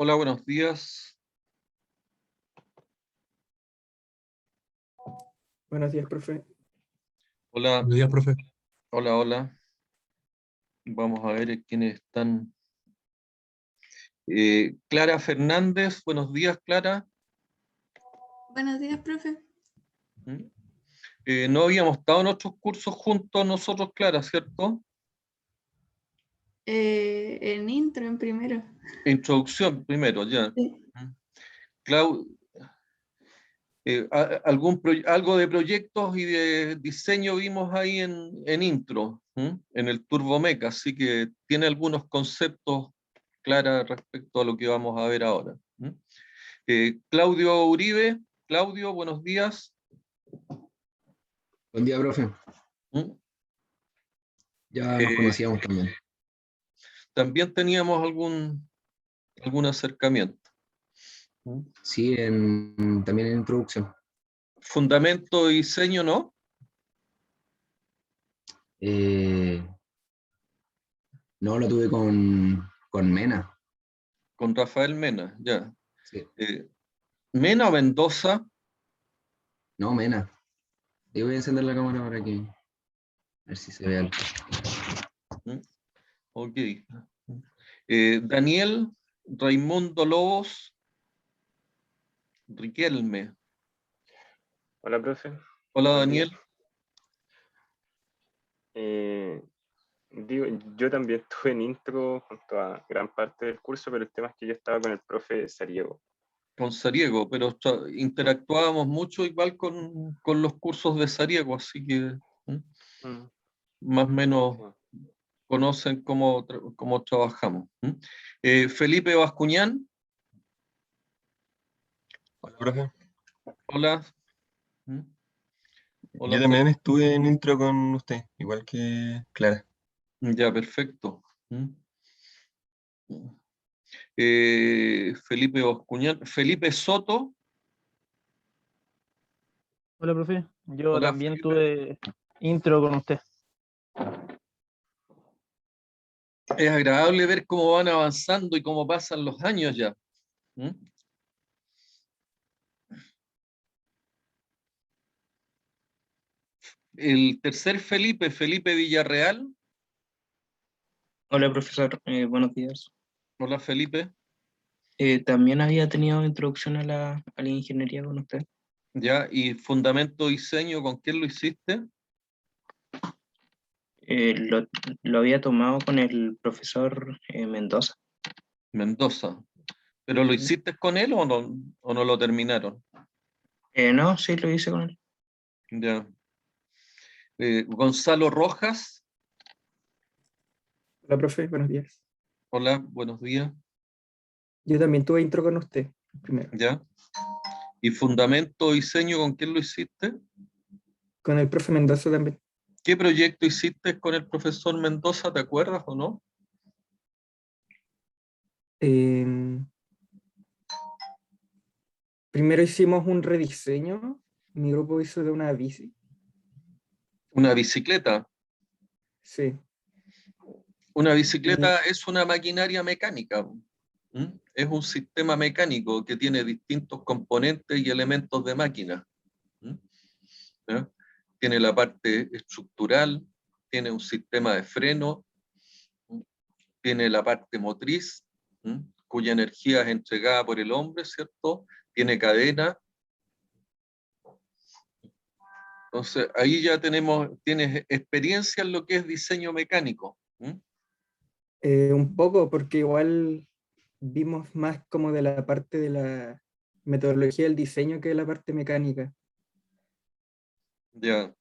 Hola, buenos días. Buenos días, profe. Hola, Buenos días, profe. hola, hola. Vamos a ver quiénes están. Clara Fernández, buenos días, Clara. Buenos días, profe. ¿Mm? No habíamos estado en otros cursos juntos nosotros, Clara, ¿cierto? En intro, en primero. Introducción primero, ya. Sí. ¿Mm? Algo de proyectos y de diseño vimos ahí en intro, en el Turbomeca, así que tiene algunos conceptos, Clara, respecto a lo que vamos a ver ahora. Claudio Uribe. Claudio, buenos días. Buen día, profe. ¿Mm? Ya nos conocíamos también. También teníamos algún acercamiento. ¿Mm? Sí, también en introducción. Fundamento y diseño, ¿no? No, lo tuve con Mena. Con Rafael Mena, ya. Sí. Mena o Mendoza. No, Mena. Yo voy a encender la cámara para que a ver si se ve algo. ¿Mm? Ok. Daniel Raimundo Lobos Riquelme. Hola, profe. Hola, Buen Daniel. día. Yo también estuve en intro junto a gran parte del curso, pero el tema es que yo estaba con el profe Sariego. Con Sariego, pero interactuábamos mucho igual con los cursos de Sariego, así que más o menos conocen cómo trabajamos. Felipe Bascuñán. Hola, profe. Hola. Hola, Yo también estuve en intro con usted, igual que Clara. ya, perfecto. Felipe Bascuñán. Felipe Soto. Hola, profe. Yo Hola, también Felipe. tuve intro con usted. Es agradable ver cómo van avanzando y cómo pasan los años ya. El tercer Felipe, Felipe Villarreal. Hola, profesor. Buenos días. Hola, Felipe. También había tenido introducción a la ingeniería con usted. Ya, y fundamento diseño, ¿con quién lo hiciste? Lo había tomado con el profesor Mendoza. Mendoza. ¿Pero lo hiciste con él o no lo terminaron? No, sí, lo hice con él. Ya. Gonzalo Rojas. Hola, profe. Buenos días. Hola, buenos días. Yo también tuve intro con usted primero. Ya. ¿Y fundamento diseño, con quién lo hiciste? Con el profe Mendoza también. ¿Qué proyecto hiciste con el profesor Mendoza? ¿Te acuerdas o no? Primero hicimos un rediseño. Mi grupo hizo de una bici. Una bicicleta. Sí. Una bicicleta es una maquinaria mecánica. Es un sistema mecánico que tiene distintos componentes y elementos de máquina. ¿Ya? Tiene la parte estructural, tiene un sistema de freno, tiene la parte motriz, cuya energía es entregada por el hombre, ¿cierto? Tiene cadena. Entonces, ahí ya tienes experiencia en lo que es diseño mecánico. Un poco, porque igual vimos más como de la parte de la metodología del diseño que de la parte mecánica. Ya.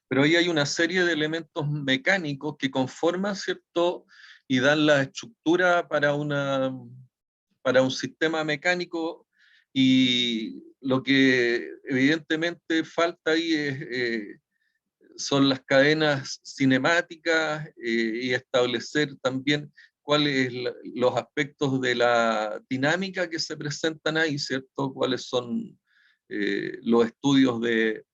Pero ahí hay una serie de elementos mecánicos que conforman, ¿cierto? Y dan la estructura para un sistema mecánico, y lo que evidentemente falta ahí son las cadenas cinemáticas, y establecer también cuáles los aspectos de la dinámica que se presentan ahí, ¿cierto? Cuáles son los estudios de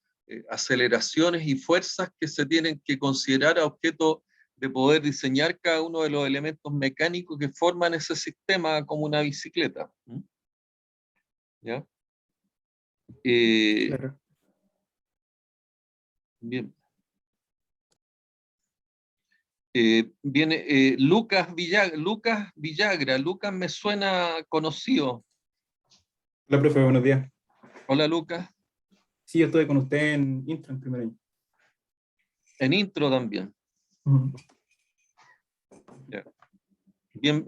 aceleraciones y fuerzas que se tienen que considerar a objeto de poder diseñar cada uno de los elementos mecánicos que forman ese sistema como una bicicleta. ¿Ya? Claro. Bien. Viene Lucas Villagra. Lucas me suena conocido. Hola, profe, buenos días. Hola, Lucas. Sí, yo estuve con usted en Intro en primer año. En intro también. Ujú. Ya. Bien,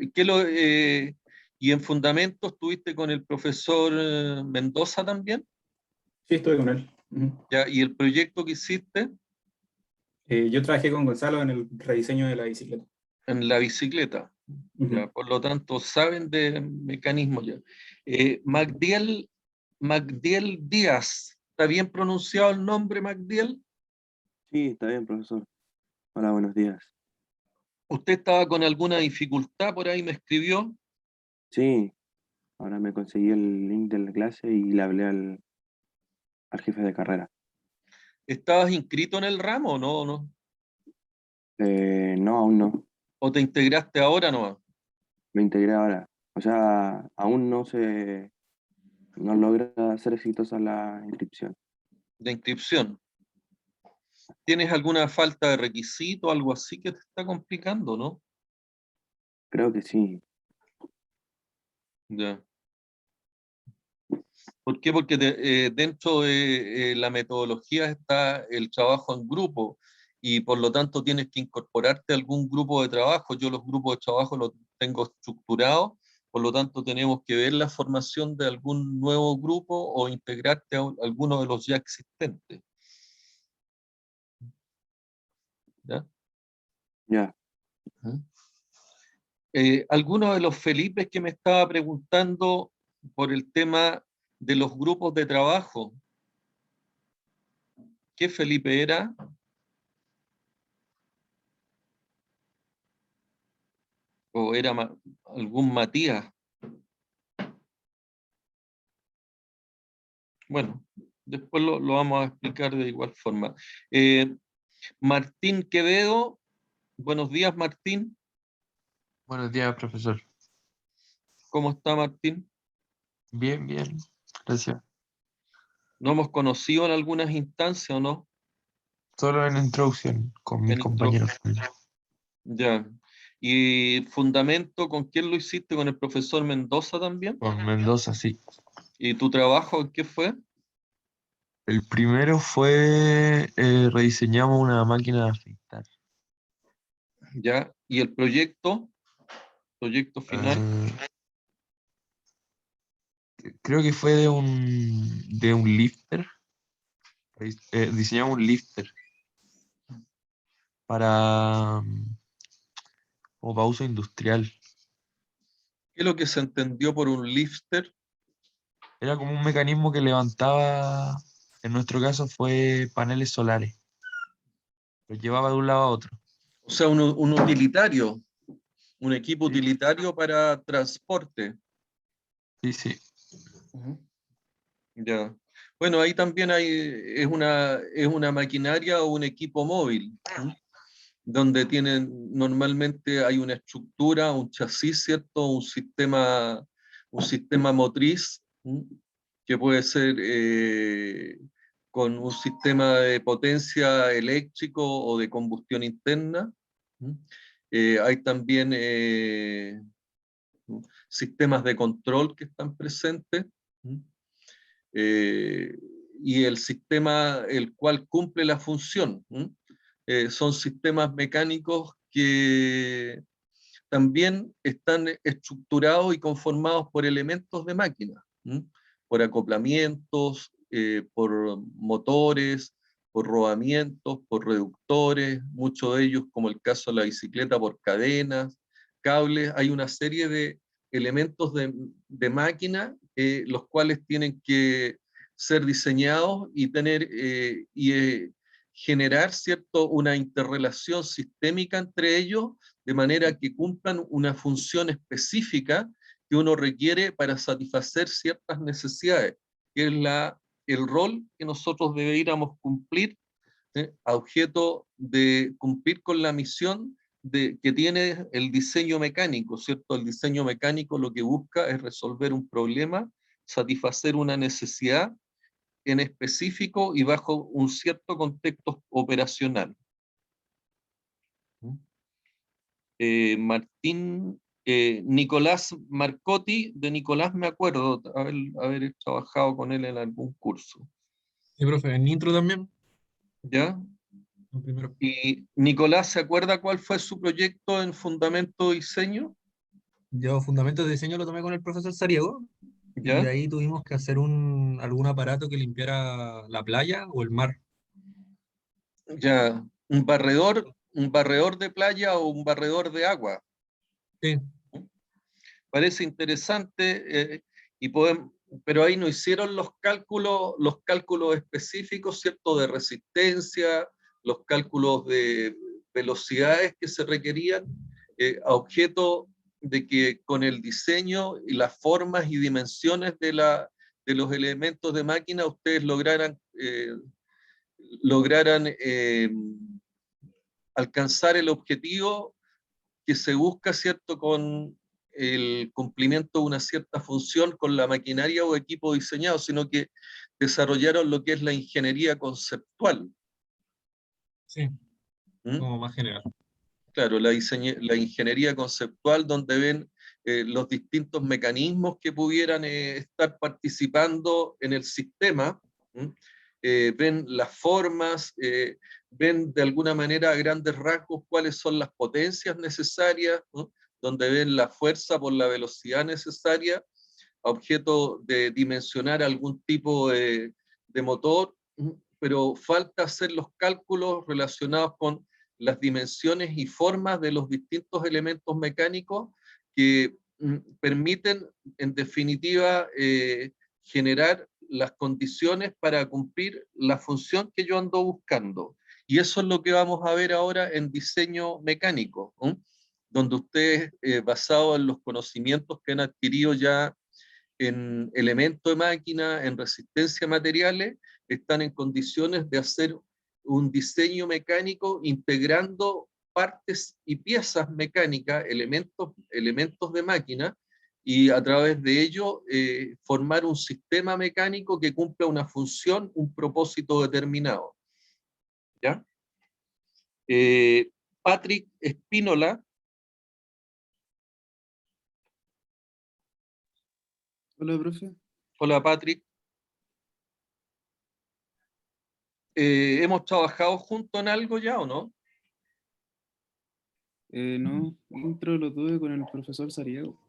¿y en fundamentos estuviste con el profesor Mendoza también? Sí, estuve con él. Ujú. ¿Ya? ¿Y el proyecto que hiciste Yo trabajé con Gonzalo en el rediseño de la bicicleta. en la bicicleta? Ujú. ¿Ya? Por lo tanto, saben de mecanismos ya. Magdiel Díaz, ¿está bien pronunciado el nombre, Magdiel? Sí, está bien, profesor. Hola, buenos días. ¿Usted estaba con alguna dificultad por ahí, me escribió? Sí, ahora me conseguí el link de la clase y le hablé al jefe de carrera. ¿Estabas inscrito en el ramo o no? No, aún no. ¿O te integraste ahora nomás? Me integré ahora. O sea, aún no logra ser exitosa la inscripción. De inscripción. ¿Tienes alguna falta de requisito, algo así que te está complicando, no? Creo que sí. Ya. ¿Por qué? Porque dentro de la metodología está el trabajo en grupo y por lo tanto tienes que incorporarte a algún grupo de trabajo. Yo los grupos de trabajo los tengo estructurados, por lo tanto tenemos que ver la formación de algún nuevo grupo o integrarte a alguno de los ya existentes. ¿Ya? Ya. Ujú. Alguno de los Felipes que me estaba preguntando por el tema de los grupos de trabajo. ¿Qué Felipe era? ¿O era algún Matías? Bueno, después lo vamos a explicar de igual forma. Martín Quevedo, buenos días Martín. Buenos días, profesor. ¿Cómo está Martín? Bien, gracias. ¿No hemos conocido en algunas instancias o no? Solo en introducción con mis En intro. compañeros. Ya. ¿Y fundamento con quién lo hiciste? ¿Con el profesor Mendoza también? Con Mendoza, sí. ¿Y tu trabajo en qué fue? El primero fue rediseñamos una máquina de afeitar. ¿Ya? ¿Y el proyecto? ¿Proyecto final? Creo que fue de un lifter. Diseñamos un lifter para, como para uso industrial. ¿Qué es lo que se entendió por un lifter? Era como un mecanismo que levantaba, en nuestro caso fue paneles solares. Los llevaba de un lado a otro. O sea, un utilitario, un equipo utilitario para transporte. Sí, sí. Ya. Bueno, ahí también es una maquinaria o un equipo móvil, donde normalmente hay una estructura, un chasis, ¿cierto? Un sistema motriz, que puede ser con un sistema de potencia eléctrico o de combustión interna. Hay también sistemas de control que están presentes. eh, y el sistema el cual cumple la función. Son sistemas mecánicos que también están estructurados y conformados por elementos de máquina, por acoplamientos, por motores, por rodamientos, por reductores, muchos de ellos, como el caso de la bicicleta, por cadenas, cables. Hay una serie de elementos de máquina, los cuales tienen que ser diseñados y generar, ¿cierto?, una interrelación sistémica entre ellos, de manera que cumplan una función específica que uno requiere para satisfacer ciertas necesidades, que es el rol que nosotros deberíamos cumplir a objeto de cumplir con la misión que tiene el diseño mecánico, ¿cierto? El diseño mecánico lo que busca es resolver un problema, satisfacer una necesidad en específico y bajo un cierto contexto operacional. Nicolás Marcotti, de Nicolás me acuerdo haber trabajado con él en algún curso. Sí, profe, en intro también. ¿Ya? En primero. Y Nicolás, ¿se acuerda cuál fue su proyecto en Fundamento Diseño? Yo fundamentos de diseño lo tomé con el profesor Sariego y ¿Ya? ahí tuvimos que hacer algún aparato que limpiara la playa o el mar. Ya, un barredor de playa o un barredor de agua. Sí, Parece interesante, pero ahí no hicieron los cálculos específicos, ¿cierto? De resistencia, los cálculos de velocidades que se requerían, a objeto de que con el diseño y las formas y dimensiones de los elementos de máquina ustedes lograran alcanzar el objetivo que se busca, ¿cierto?, con el cumplimiento de una cierta función con la maquinaria o equipo diseñado, sino que desarrollaron lo que es la ingeniería conceptual. sí, ¿Mm? como más general. Claro, la ingeniería conceptual, donde ven los distintos mecanismos que pudieran estar participando en el sistema, ven las formas, ven de alguna manera a grandes rasgos cuáles son las potencias necesarias, ¿no? Donde ven la fuerza por la velocidad necesaria, a objeto de dimensionar algún tipo de motor, pero falta hacer los cálculos relacionados con las dimensiones y formas de los distintos elementos mecánicos que permiten, en definitiva, generar las condiciones para cumplir la función que yo ando buscando. Y eso es lo que vamos a ver ahora en diseño mecánico, donde ustedes, basado en los conocimientos que han adquirido ya en elemento de máquina, en resistencia a materiales, están en condiciones de hacer un diseño mecánico integrando partes y piezas mecánicas, elementos de máquina, y a través de ello formar un sistema mecánico que cumpla una función, un propósito determinado. ¿Ya? Patrick Espínola. Hola, profe. Hola, Patrick. ¿Hemos trabajado juntos en algo ya o no? No, intro lo tuve con el profesor Sariego.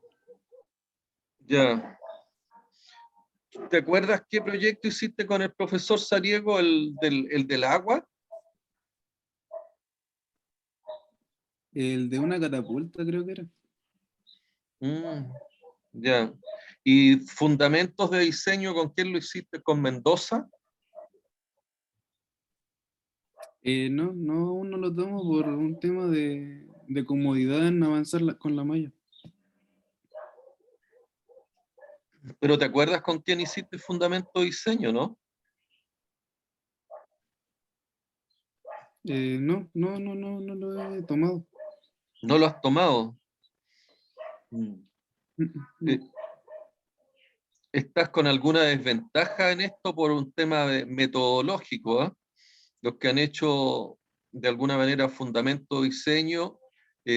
Ya. ¿Te acuerdas qué proyecto hiciste con el profesor Sariego, el del agua? El de una catapulta, creo que era. Ya. ¿Y fundamentos de diseño con quién lo hiciste? ¿Con Mendoza? No, aún no lo tomo por un tema de comodidad en avanzar con la malla. Pero ¿te acuerdas con quién hiciste fundamento de diseño, no? No lo he tomado. ¿No lo has tomado? No. ¿Estás con alguna desventaja en esto por un tema metodológico? ¿Eh? Los que han hecho de alguna manera fundamento de diseño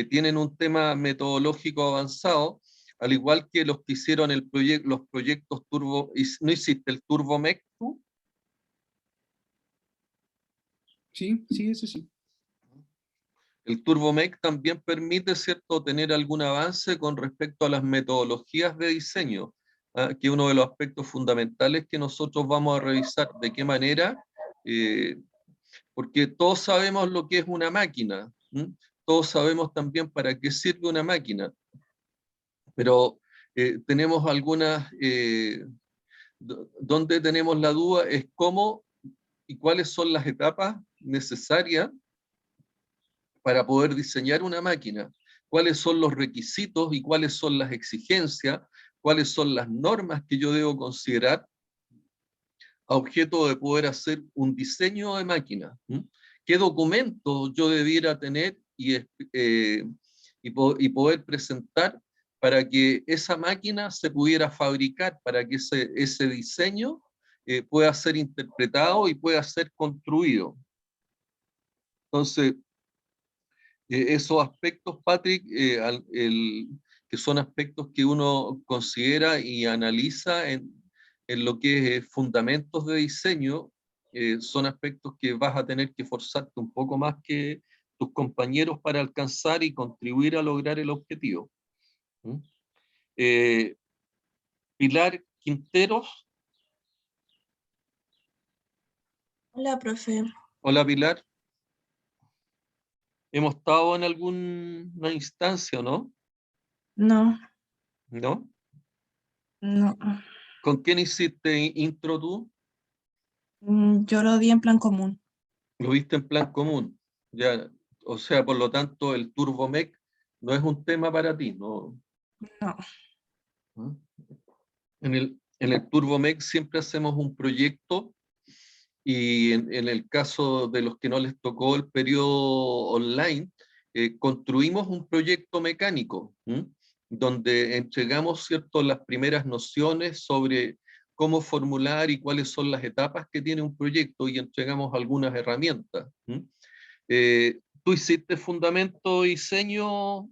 tienen un tema metodológico avanzado, al igual que los que hicieron los proyectos Turbo. ¿No hiciste el TurboMec tú? Sí, eso sí. El TurboMec también permite, ¿cierto?, tener algún avance con respecto a las metodologías de diseño, que es uno de los aspectos fundamentales que nosotros vamos a revisar, de qué manera, porque todos sabemos lo que es una máquina, todos sabemos también para qué sirve una máquina, pero tenemos algunas, donde tenemos la duda es cómo y cuáles son las etapas necesarias para poder diseñar una máquina, cuáles son los requisitos y cuáles son las exigencias, cuáles son las normas que yo debo considerar a objeto de poder hacer un diseño de máquina. qué documentos yo debiera tener y poder presentar para que esa máquina se pudiera fabricar, para que ese diseño pueda ser interpretado y pueda ser construido. Entonces, esos aspectos, Patrick, que son aspectos que uno considera y analiza en lo que es fundamentos de diseño, son aspectos que vas a tener que forzarte un poco más que tus compañeros para alcanzar y contribuir a lograr el objetivo. Pilar Quinteros. Hola, profe. Hola, Pilar. ¿Hemos estado en alguna instancia o no? No, ¿No? no. ¿Con quién hiciste intro tú? Yo lo di en plan común. Lo viste en plan común. Ya, o sea, por lo tanto, el TurboMec no es un tema para ti, ¿no? No. ¿Mm? En el TurboMec siempre hacemos un proyecto y en el caso de los que no les tocó el periodo online, construimos un proyecto mecánico, donde entregamos, ¿cierto?, las primeras nociones sobre cómo formular y cuáles son las etapas que tiene un proyecto y entregamos algunas herramientas. ¿Tú hiciste fundamento diseño,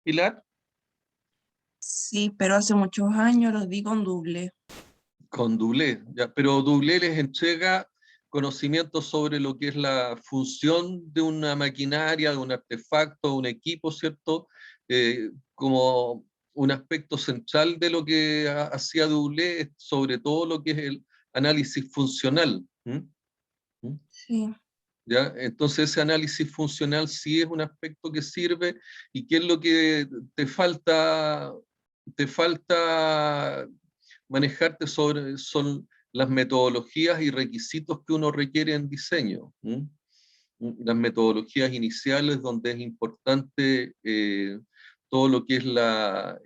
Pilar? Sí, pero hace muchos años lo di con doble. Con Doublé, ya, pero Doublé les entrega conocimientos sobre lo que es la función de una maquinaria, de un artefacto, un equipo, ¿cierto? Como un aspecto central de lo que hacía Doublé, es sobre todo lo que es el análisis funcional. Sí. ¿Ya? Entonces ese análisis funcional sí es un aspecto que sirve. ¿Y qué es lo que te falta? Te falta manejarte son las metodologías y requisitos que uno requiere en diseño. Las metodologías iniciales donde es importante todo lo que es la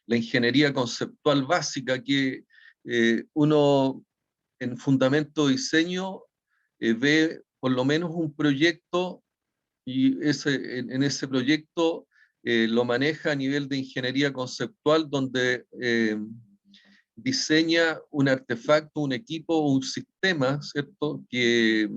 ingeniería conceptual básica que uno en fundamento de diseño ve por lo menos un proyecto y en ese proyecto lo maneja a nivel de ingeniería conceptual donde diseña un artefacto, un equipo, un sistema, ¿cierto?, que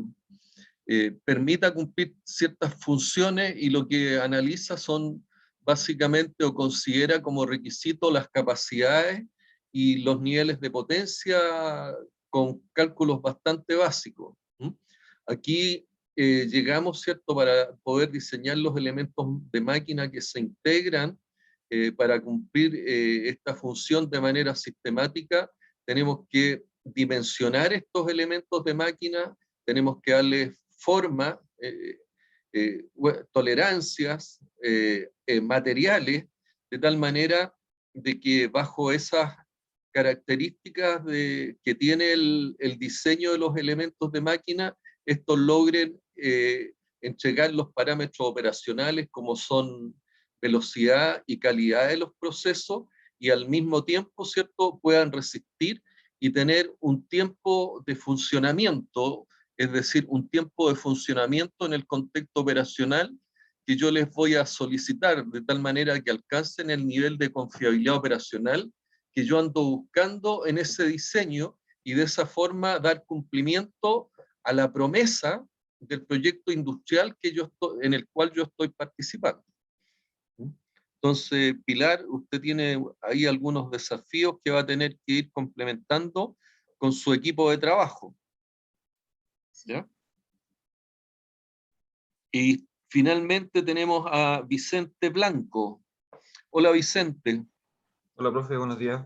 permita cumplir ciertas funciones y lo que analiza son básicamente o considera como requisito las capacidades y los niveles de potencia con cálculos bastante básicos. Aquí llegamos, ¿cierto?, para poder diseñar los elementos de máquina que se integran para cumplir esta función de manera sistemática. Tenemos que dimensionar estos elementos de máquina, tenemos que darles forma, tolerancias, materiales, de tal manera de que bajo esas características que tiene el diseño de los elementos de máquina, estos logren entregar los parámetros operacionales como son velocidad y calidad de los procesos y al mismo tiempo, ¿cierto?, puedan resistir y tener un tiempo de funcionamiento, es decir, un tiempo de funcionamiento en el contexto operacional que yo les voy a solicitar de tal manera que alcancen el nivel de confiabilidad operacional que yo ando buscando en ese diseño y de esa forma dar cumplimiento a la promesa del proyecto industrial en el cual yo estoy participando. Entonces, Pilar, usted tiene ahí algunos desafíos que va a tener que ir complementando con su equipo de trabajo. ¿Ya? Y finalmente tenemos a Vicente Blanco. Hola, Vicente. Hola, profe, buenos días.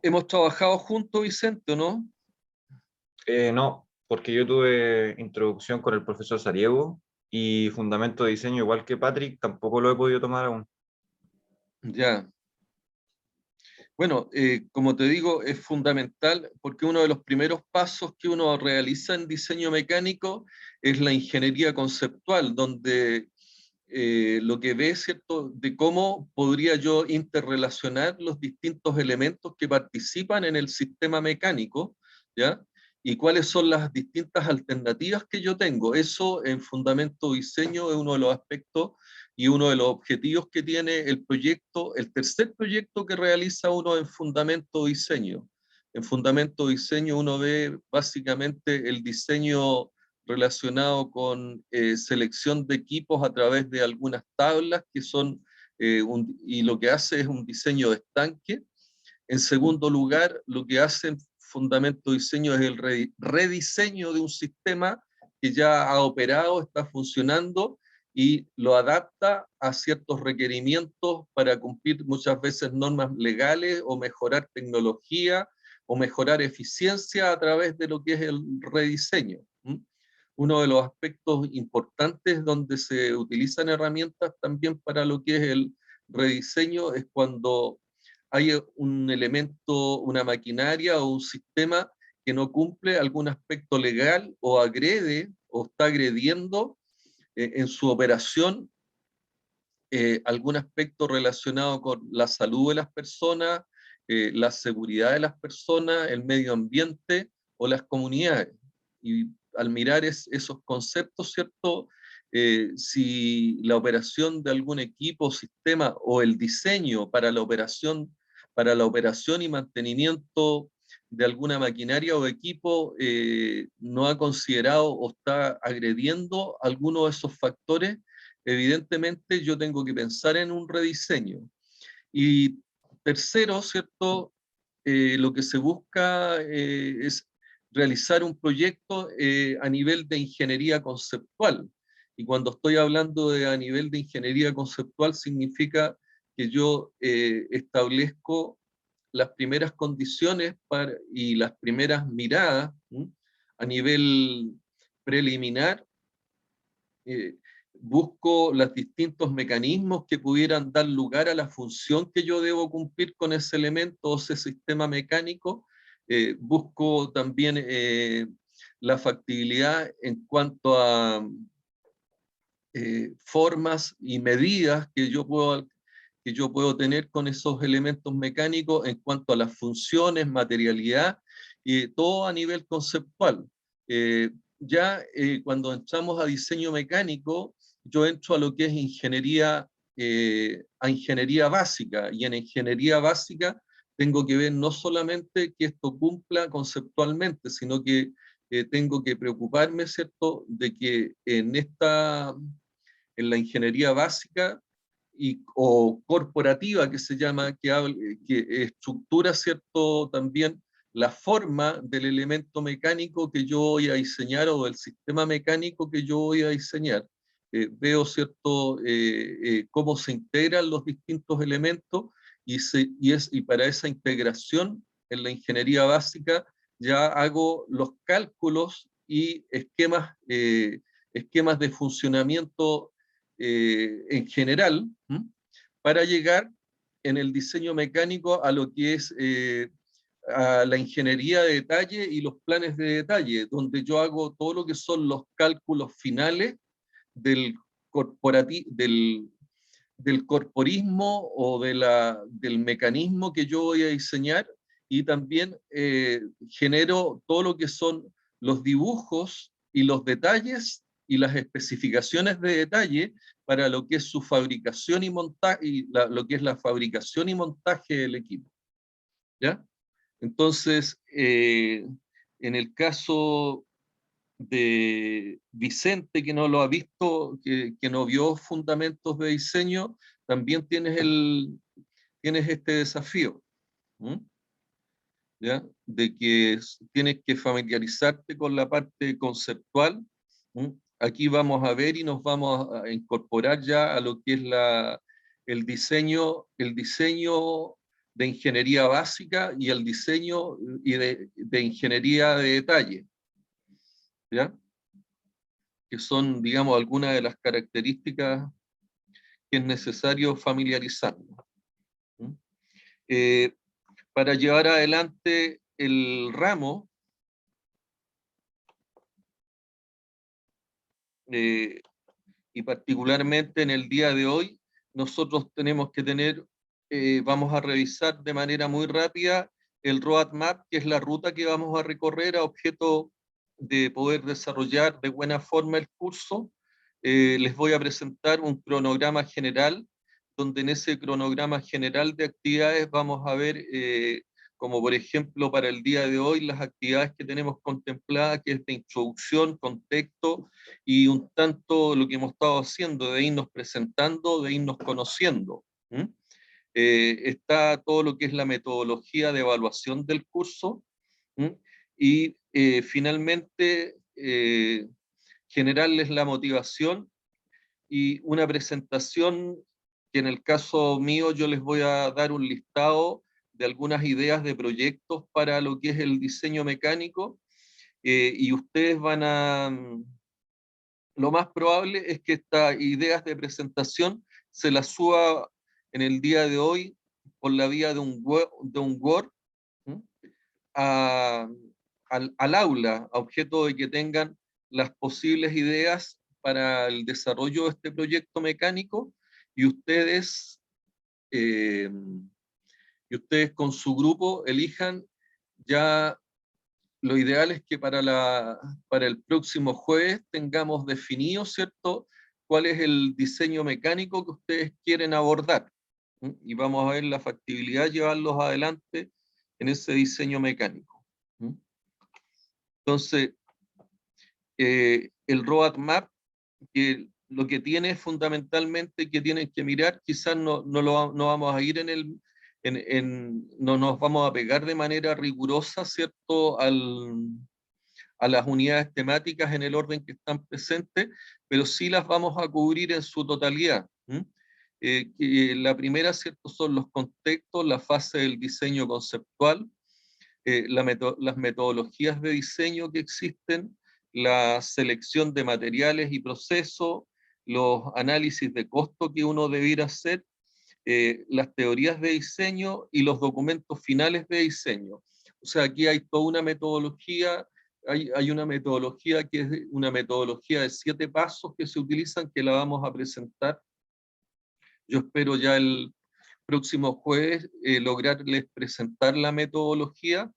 ¿Hemos trabajado juntos, Vicente, o no? No, porque yo tuve introducción con el profesor Sariego y fundamento de diseño igual que Patrick, tampoco lo he podido tomar aún. Ya. Bueno, como te digo, es fundamental porque uno de los primeros pasos que uno realiza en diseño mecánico es la ingeniería conceptual, donde lo que ve, ¿cierto?, de cómo podría yo interrelacionar los distintos elementos que participan en el sistema mecánico, ¿ya? y cuáles son las distintas alternativas que yo tengo. Eso en Fundamento Diseño es uno de los aspectos y uno de los objetivos que tiene el proyecto, el tercer proyecto que realiza uno en Fundamento Diseño. En Fundamento Diseño uno ve básicamente el diseño relacionado con selección de equipos a través de algunas tablas que son, y lo que hace es un diseño de estanque. En segundo lugar, lo que hace en Fundamento Diseño es el rediseño de un sistema que ya ha operado, está funcionando, y lo adapta a ciertos requerimientos para cumplir muchas veces normas legales o mejorar tecnología o mejorar eficiencia a través de lo que es el rediseño. Uno de los aspectos importantes donde se utilizan herramientas también para lo que es el rediseño es cuando hay un elemento, una maquinaria o un sistema que no cumple algún aspecto legal o agrede o está agrediendo en su operación algún aspecto relacionado con la salud de las personas, la seguridad de las personas, el medio ambiente o las comunidades. Y al mirar esos conceptos, ¿cierto? Si la operación de algún equipo, sistema o el diseño para la operación y mantenimiento de alguna maquinaria o equipo no ha considerado o está agrediendo alguno de esos factores, evidentemente yo tengo que pensar en un rediseño. Y tercero, ¿cierto? Lo que se busca es realizar un proyecto a nivel de ingeniería conceptual. Y cuando estoy hablando de a nivel de ingeniería conceptual, significa que yo establezco las primeras condiciones y las primeras miradas a nivel preliminar. Busco los distintos mecanismos que pudieran dar lugar a la función que yo debo cumplir con ese elemento o ese sistema mecánico. Busco también la factibilidad en cuanto a formas y medidas que yo puedo tener con esos elementos mecánicos en cuanto a las funciones, materialidad, y todo a nivel conceptual. Cuando entramos a diseño mecánico, yo entro a lo que es ingeniería, a ingeniería básica, y en ingeniería básica tengo que ver no solamente que esto cumpla conceptualmente, sino que tengo que preocuparme, ¿cierto?, de que en la ingeniería básica o corporativa que se llama, que estructura, ¿cierto?, también la forma del elemento mecánico que yo voy a diseñar o del sistema mecánico que yo voy a diseñar. Veo, ¿cierto?, cómo se integran los distintos elementos y para esa integración en la ingeniería básica ya hago los cálculos y esquemas de funcionamiento en general, para llegar en el diseño mecánico a lo que es a la ingeniería de detalle y los planes de detalle, donde yo hago todo lo que son los cálculos finales del corporismo o del mecanismo que yo voy a diseñar, y también genero todo lo que son los dibujos y los detalles y las especificaciones de detalle para lo que es su fabricación y montaje, y lo que es la fabricación y montaje del equipo. ¿Ya? Entonces, en el caso de Vicente, que no lo ha visto, que no vio fundamentos de diseño, también tienes este desafío, ¿ya? De que tienes que familiarizarte con la parte conceptual. Aquí vamos a ver y nos vamos a incorporar ya a lo que es el diseño de ingeniería básica y el diseño de ingeniería de detalle, ¿ya? Que son, digamos, algunas de las características que es necesario familiarizarnos. Para llevar adelante el ramo, y particularmente en el día de hoy, nosotros tenemos que tener, vamos a revisar de manera muy rápida el roadmap, que es la ruta que vamos a recorrer a objeto de poder desarrollar de buena forma el curso. Les voy a presentar un cronograma general, donde en ese cronograma general de actividades vamos a ver, como por ejemplo para el día de hoy, las actividades que tenemos contempladas, que es de introducción, contexto, y un tanto lo que hemos estado haciendo, de irnos presentando, de irnos conociendo. Está todo lo que es la metodología de evaluación del curso, y finalmente generarles la motivación y una presentación que en el caso mío yo les voy a dar un listado de algunas ideas de proyectos para lo que es el diseño mecánico, y ustedes van a... Lo más probable es que estas ideas de presentación se las suba en el día de hoy por la vía de un Word al aula, a objeto de que tengan las posibles ideas para el desarrollo de este proyecto mecánico, y ustedes con su grupo elijan. Ya lo ideal es que para el próximo jueves tengamos definido, ¿cierto?, cuál es el diseño mecánico que ustedes quieren abordar. Y vamos a ver la factibilidad de llevarlos adelante en ese diseño mecánico. Entonces, el roadmap, que lo que tiene fundamentalmente que tienen que mirar, quizás no vamos a ir no nos vamos a pegar de manera rigurosa, ¿cierto?, a las unidades temáticas en el orden que están presentes, pero sí las vamos a cubrir en su totalidad. La primera, ¿cierto?, son los contextos, la fase del diseño conceptual, las metodologías de diseño que existen, la selección de materiales y procesos, los análisis de costo que uno debiera hacer, las teorías de diseño y los documentos finales de diseño. O sea, aquí hay toda una metodología, hay una metodología que es una metodología de 7 pasos que se utilizan, que la vamos a presentar. Yo espero ya el próximo jueves lograrles presentar la metodología,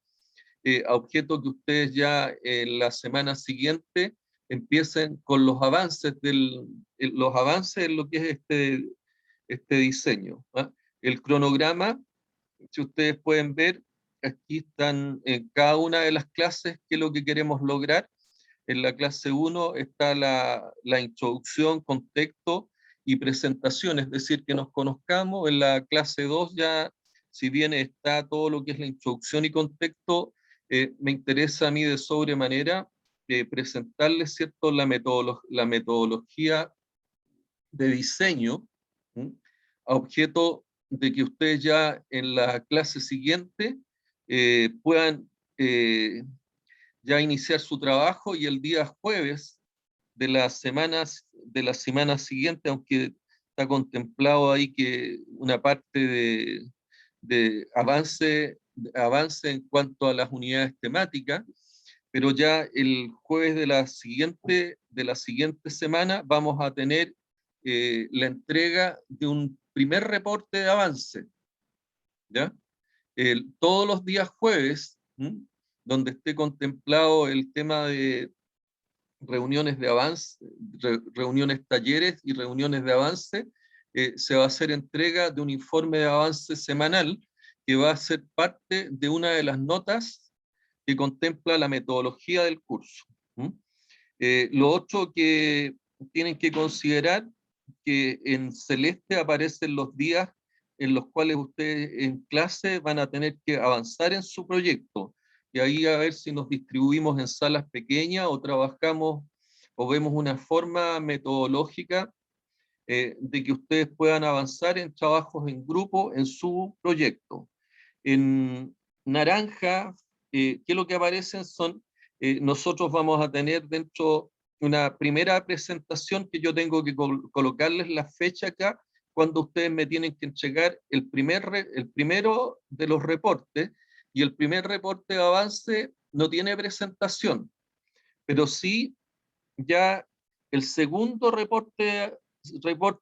a objeto que ustedes ya en la semana siguiente empiecen con los avances en lo que es este diseño. El cronograma, si ustedes pueden ver, aquí están en cada una de las clases qué es lo que queremos lograr. En la clase 1 está la introducción, contexto y presentación, es decir, que nos conozcamos. En la clase 2 ya, si bien está todo lo que es la introducción y contexto, me interesa a mí de sobremanera presentarles, ¿cierto?, la metodología de diseño, a objeto de que ustedes ya en la clase siguiente puedan ya iniciar su trabajo, y el día jueves de la semana siguiente, aunque está contemplado ahí que una parte de avance en cuanto a las unidades temáticas, pero ya el jueves de la siguiente semana vamos a tener la entrega de un primer reporte de avance, ¿ya? Todos los días jueves, donde esté contemplado el tema de reuniones de avance, reuniones talleres y reuniones de avance, se va a hacer entrega de un informe de avance semanal que va a ser parte de una de las notas que contempla la metodología del curso. Lo otro que tienen que considerar, que en celeste aparecen los días en los cuales ustedes en clase van a tener que avanzar en su proyecto, y ahí a ver si nos distribuimos en salas pequeñas o trabajamos o vemos una forma metodológica de que ustedes puedan avanzar en trabajos en grupo en su proyecto. En naranja, ¿qué es lo que aparecen? Son, nosotros vamos a tener dentro una primera presentación que yo tengo que colocarles la fecha acá, cuando ustedes me tienen que entregar el primero de los reportes, y el primer reporte de avance no tiene presentación, pero sí ya el segundo reporte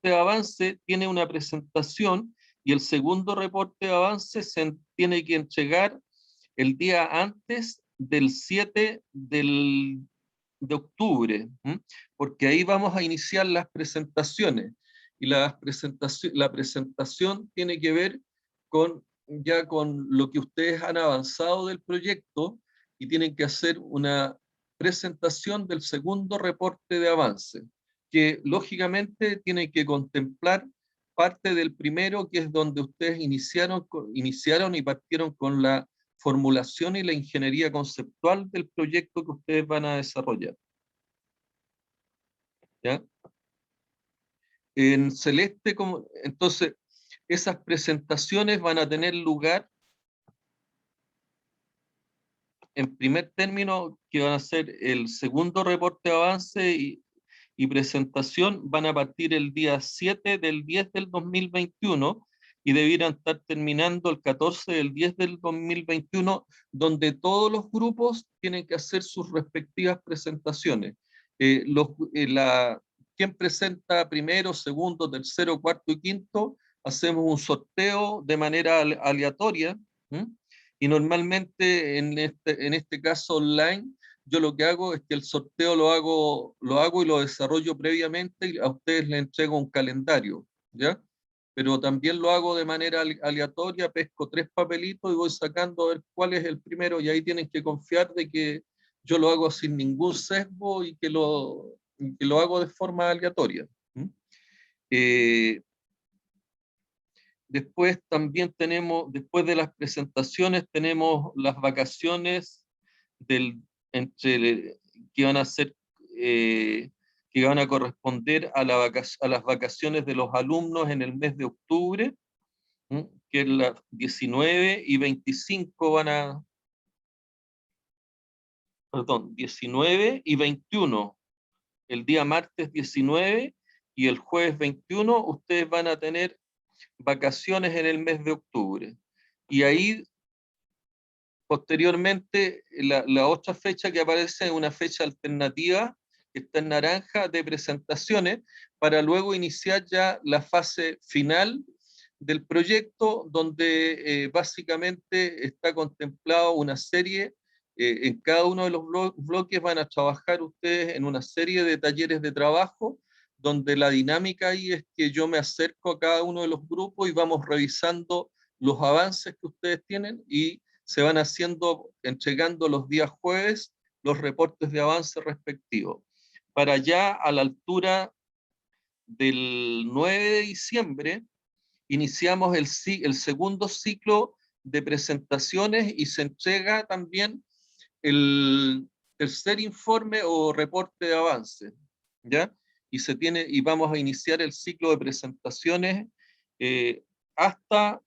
de avance tiene una presentación, y el segundo reporte de avance se tiene que entregar el día antes del 7 de octubre, porque ahí vamos a iniciar las presentaciones, y la presentación tiene que ver ya con lo que ustedes han avanzado del proyecto, y tienen que hacer una presentación del segundo reporte de avance, que lógicamente tiene que contemplar parte del primero, que es donde ustedes iniciaron y partieron con la formulación y la ingeniería conceptual del proyecto que ustedes van a desarrollar. ¿Ya? En celeste, entonces, esas presentaciones van a tener lugar, en primer término, que van a ser el segundo reporte de avance y presentación, van a partir el día 7 del 10 del 2021, y debieran estar terminando el 14 del 10 del 2021, donde todos los grupos tienen que hacer sus respectivas presentaciones. Quien presenta primero, segundo, tercero, cuarto y quinto, hacemos un sorteo de manera aleatoria, y normalmente en este caso online, yo lo que hago es que el sorteo lo hago y lo desarrollo previamente, y a ustedes les entrego un calendario, ¿ya? Pero también lo hago de manera aleatoria, pesco 3 papelitos y voy sacando a ver cuál es el primero, y ahí tienen que confiar de que yo lo hago sin ningún sesgo y que lo hago de forma aleatoria. Después también tenemos, después de las presentaciones, tenemos las vacaciones que van a ser, que van a corresponder a las vacaciones de los alumnos en el mes de octubre, que es las 19 y 25 19 y 21, el día martes 19 y el jueves 21, ustedes van a tener vacaciones en el mes de octubre. Y ahí, posteriormente, la otra fecha que aparece es una fecha alternativa, que está en naranja, de presentaciones, para luego iniciar ya la fase final del proyecto, donde básicamente está contemplado una serie, en cada uno de los bloques van a trabajar ustedes en una serie de talleres de trabajo, donde la dinámica ahí es que yo me acerco a cada uno de los grupos y vamos revisando los avances que ustedes tienen, y se van entregando los días jueves los reportes de avance respectivos. Para ya a la altura del 9 de diciembre, iniciamos el segundo ciclo de presentaciones y se entrega también el tercer informe o reporte de avance, ¿ya? Y vamos a iniciar el ciclo de presentaciones hasta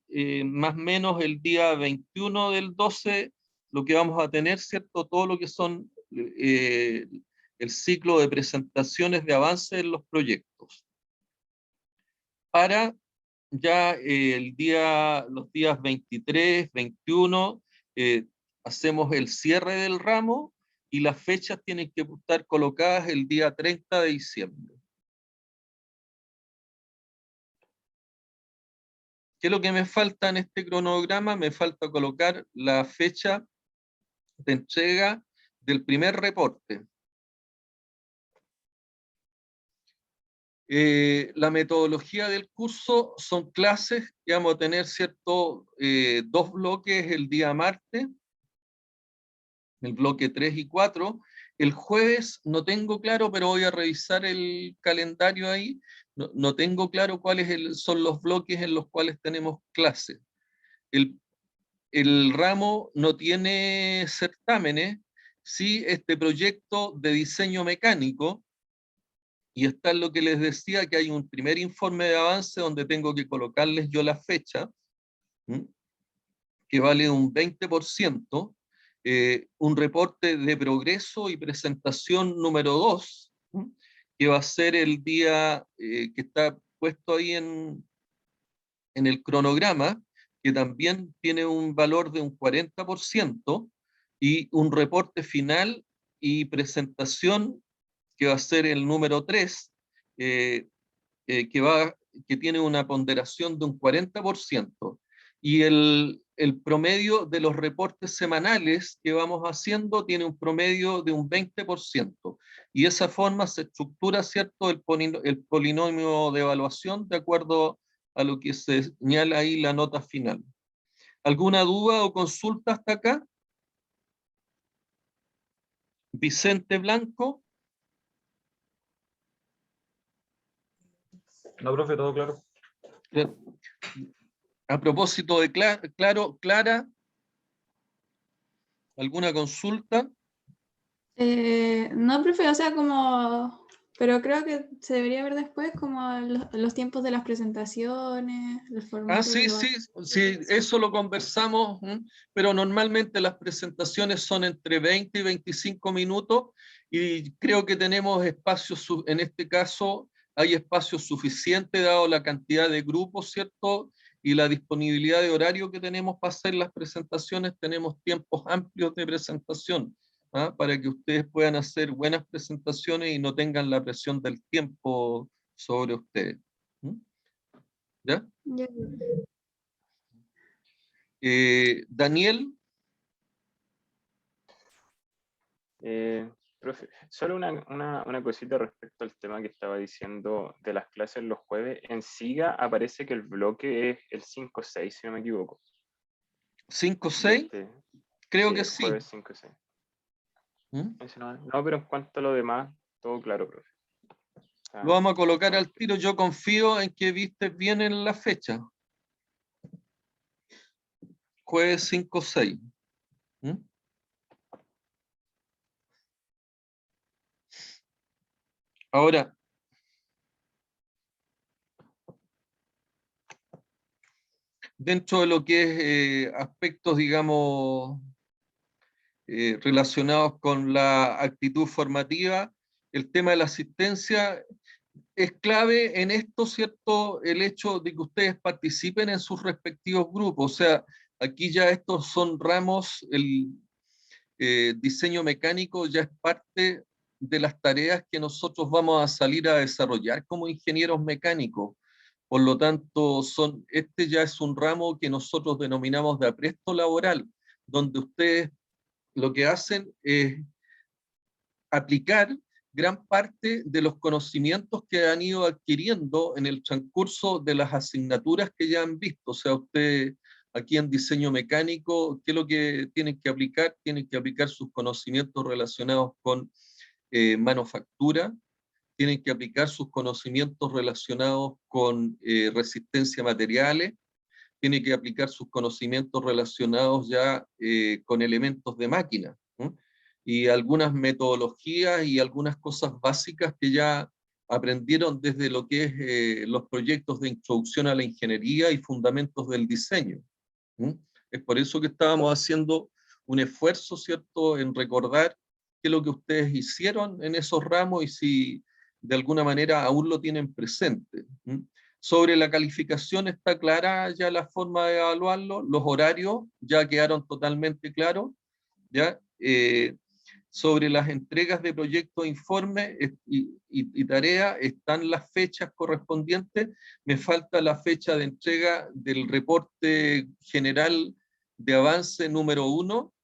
más o menos el día 21 del 12, lo que vamos a tener, ¿cierto? Todo lo que son el ciclo de presentaciones de avance en los proyectos. Para ya los días 23, 21, hacemos el cierre del ramo, y las fechas tienen que estar colocadas el día 30 de diciembre. ¿Qué es lo que me falta en este cronograma? Me falta colocar la fecha de entrega del primer reporte. La metodología del curso son clases que vamos a tener, ¿cierto? 2 bloques el día martes, el bloque 3 y 4. El jueves no tengo claro, pero voy a revisar el calendario ahí. No tengo claro cuáles son los bloques en los cuales tenemos clases. El ramo no tiene certámenes, sí este proyecto de diseño mecánico, y está en lo que les decía, que hay un primer informe de avance donde tengo que colocarles yo la fecha, que vale un 20%, un reporte de progreso y presentación número 2, que va a ser el día que está puesto ahí en el cronograma, que también tiene un valor de un 40%, y un reporte final y presentación que va a ser el número 3, que tiene una ponderación de un 40%. Y el promedio de los reportes semanales que vamos haciendo tiene un promedio de un 20%. Y de esa forma se estructura, ¿cierto?, el polinomio de evaluación de acuerdo a lo que se señala ahí la nota final. ¿Alguna duda o consulta hasta acá? Vicente Blanco. No, profe, todo claro. A propósito de Clara, ¿alguna consulta? No, profe, o sea, como, pero creo que se debería ver después como los tiempos de las presentaciones, el formato Sí, de los... sí, eso lo conversamos, pero normalmente las presentaciones son entre 20 y 25 minutos y creo que tenemos espacios, en este caso hay espacio suficiente dado la cantidad de grupos, ¿cierto? Y la disponibilidad de horario que tenemos para hacer las presentaciones, tenemos tiempos amplios de presentación, para que ustedes puedan hacer buenas presentaciones y no tengan la presión del tiempo sobre ustedes. ¿Ya? Ya. Daniel. Profe, solo una cosita respecto al tema que estaba diciendo de las clases los jueves. En SIGA aparece que el bloque es el 5-6, si no me equivoco. ¿5-6? Creo que sí. Jueves 5-6. No, pero en cuanto a lo demás, todo claro, profe. Lo vamos a colocar al tiro. Yo confío en que viste bien en la fecha. Jueves 5-6. Ahora, dentro de lo que es aspectos, digamos, relacionados con la actitud formativa, el tema de la asistencia es clave en esto, ¿cierto? El hecho de que ustedes participen en sus respectivos grupos. O sea, aquí ya estos son ramos, el diseño mecánico ya es parte de las tareas que nosotros vamos a salir a desarrollar como ingenieros mecánicos. Por lo tanto, este ya es un ramo que nosotros denominamos de apresto laboral, donde ustedes lo que hacen es aplicar gran parte de los conocimientos que han ido adquiriendo en el transcurso de las asignaturas que ya han visto. O sea, ustedes aquí en diseño mecánico, ¿qué es lo que tienen que aplicar? Tienen que aplicar sus conocimientos relacionados con manufactura, tienen que aplicar sus conocimientos relacionados con resistencia a materiales, tienen que aplicar sus conocimientos relacionados ya con elementos de máquina, ¿no? Y algunas metodologías y algunas cosas básicas que ya aprendieron desde lo que es los proyectos de introducción a la ingeniería y fundamentos del diseño. Es por eso que estábamos haciendo un esfuerzo, ¿cierto?, en recordar qué es lo que ustedes hicieron en esos ramos y si de alguna manera aún lo tienen presente. Sobre la calificación está clara ya la forma de evaluarlo, los horarios ya quedaron totalmente claros, ¿ya? Sobre las entregas de proyectos, informes y tareas están las fechas correspondientes. Me falta la fecha de entrega del reporte general de avance número 1,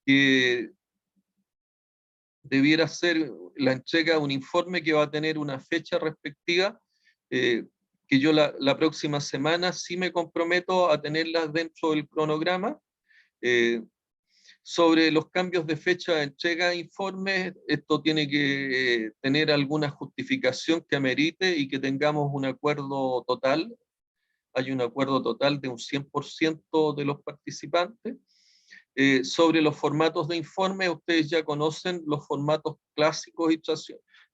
que debiera ser la entrega de un informe que va a tener una fecha respectiva, que yo la próxima semana sí me comprometo a tenerlas dentro del cronograma. Sobre los cambios de fecha de entrega de informes, esto tiene que tener alguna justificación que amerite y que tengamos un acuerdo total. Hay un acuerdo total de un 100% de los participantes. Sobre los formatos de informe, ustedes ya conocen los formatos clásicos y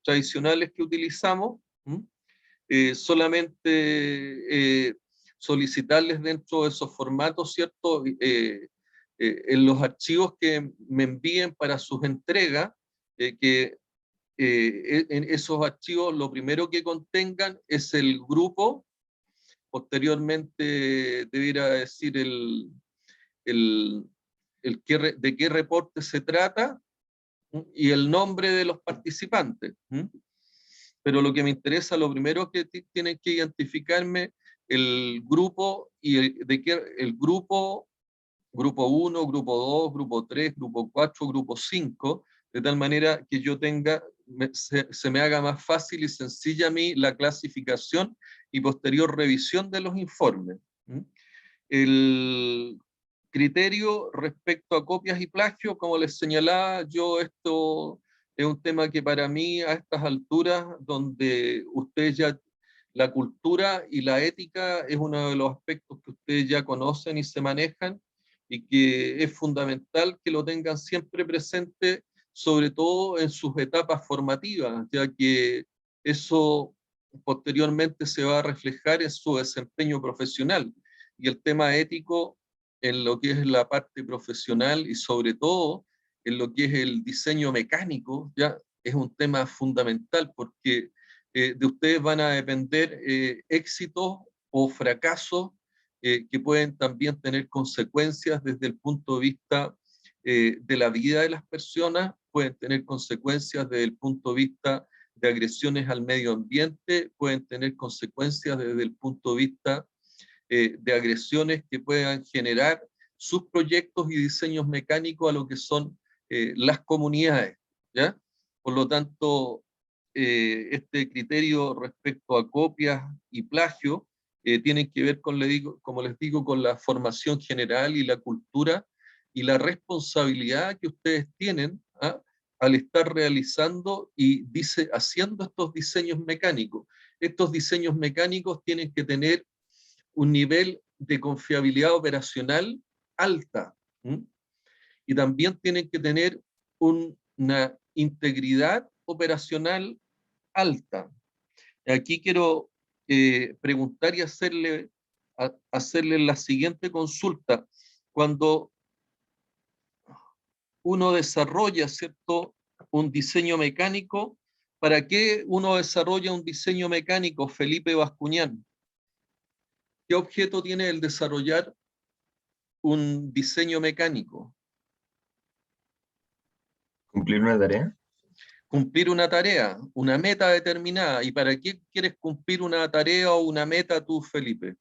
tradicionales que utilizamos. Solamente solicitarles dentro de esos formatos, ¿cierto?, en los archivos que me envíen para sus entregas, que en esos archivos lo primero que contengan es el grupo, posteriormente debiera decir de qué reporte se trata y el nombre de los participantes. Pero lo que me interesa, lo primero que tienen que identificarme el grupo y el grupo 1, grupo 2, grupo 3, grupo 4, grupo 5, de tal manera que yo tenga, se me haga más fácil y sencilla a mí la clasificación y posterior revisión de los informes. El criterio respecto a copias y plagio, como les señalaba, esto es un tema que para mí a estas alturas, donde ustedes ya, la cultura y la ética es uno de los aspectos que ustedes ya conocen y se manejan, y que es fundamental que lo tengan siempre presente, sobre todo en sus etapas formativas, ya que eso posteriormente se va a reflejar en su desempeño profesional. Y el tema ético en lo que es la parte profesional y sobre todo en lo que es el diseño mecánico, ya es un tema fundamental, porque de ustedes van a depender éxitos o fracasos que pueden también tener consecuencias desde el punto de vista de la vida de las personas, pueden tener consecuencias desde el punto de vista de agresiones al medio ambiente, pueden tener consecuencias desde el punto de vista de agresiones que puedan generar sus proyectos y diseños mecánicos a lo que son las comunidades, ¿ya? Por lo tanto, este criterio respecto a copias y plagio tienen que ver, como les digo, con la formación general y la cultura y la responsabilidad que ustedes tienen al estar realizando y haciendo estos diseños mecánicos. Estos diseños mecánicos tienen que tener un nivel de confiabilidad operacional alta, y también tienen que tener una integridad operacional alta. Aquí quiero preguntar y hacerle la siguiente consulta. Cuando uno desarrolla, ¿cierto?, un diseño mecánico, ¿para qué uno desarrolla un diseño mecánico, Felipe Bascuñán? ¿Qué objeto tiene el desarrollar un diseño mecánico? ¿Cumplir una tarea? Cumplir una tarea, una meta determinada. ¿Y para qué quieres cumplir una tarea o una meta tú, Felipe?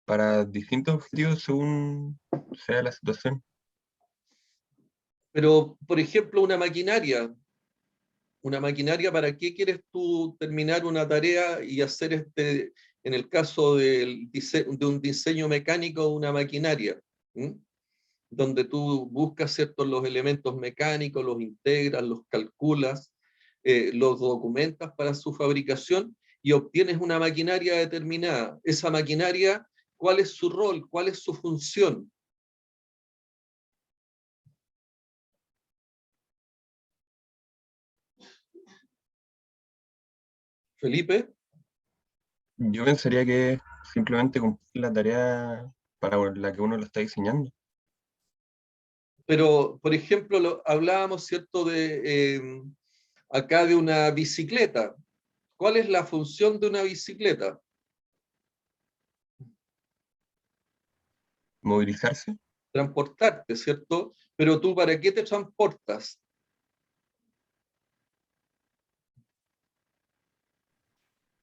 Para distintos objetivos según sea la situación. Pero, por ejemplo, una maquinaria, ¿para qué quieres tú terminar una tarea y hacer en el caso de un diseño mecánico de una maquinaria? Donde tú buscas, ¿cierto?, los elementos mecánicos, los integras, los calculas, los documentas para su fabricación y obtienes una maquinaria determinada. Esa maquinaria, ¿cuál es su rol? ¿Cuál es su función? Felipe. Yo pensaría que simplemente cumplir la tarea para la que uno lo está diseñando. Pero, por ejemplo, hablábamos, ¿cierto?, acá de una bicicleta. ¿Cuál es la función de una bicicleta? Movilizarse. Transportarte, ¿cierto? Pero tú, ¿para qué te transportas?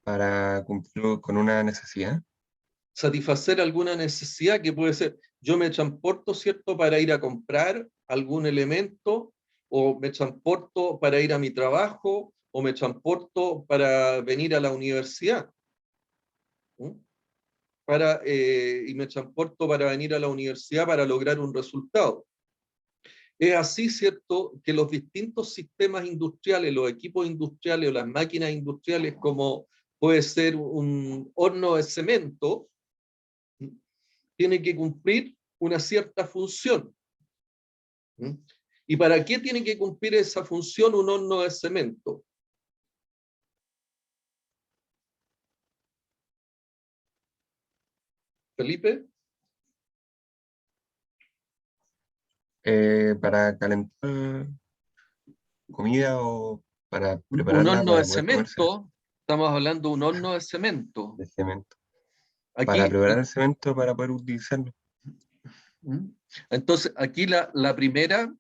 Para cumplir con una necesidad. Satisfacer alguna necesidad que puede ser, yo me transporto, ¿cierto?, para ir a comprar algún elemento, o me transporto para ir a mi trabajo, o me transporto para venir a la universidad. Y me transporto para venir a la universidad para lograr un resultado. Es así, ¿cierto?, que los distintos sistemas industriales, los equipos industriales o las máquinas industriales, como puede ser un horno de cemento, tiene que cumplir una cierta función. ¿Y para qué tiene que cumplir esa función un horno de cemento? Felipe. Para calentar comida o para Un prepararla horno para de poder comerse. cemento, estamos hablando de un horno de cemento. De cemento. Aquí, para preparar el cemento para poder utilizarlo. Entonces, aquí el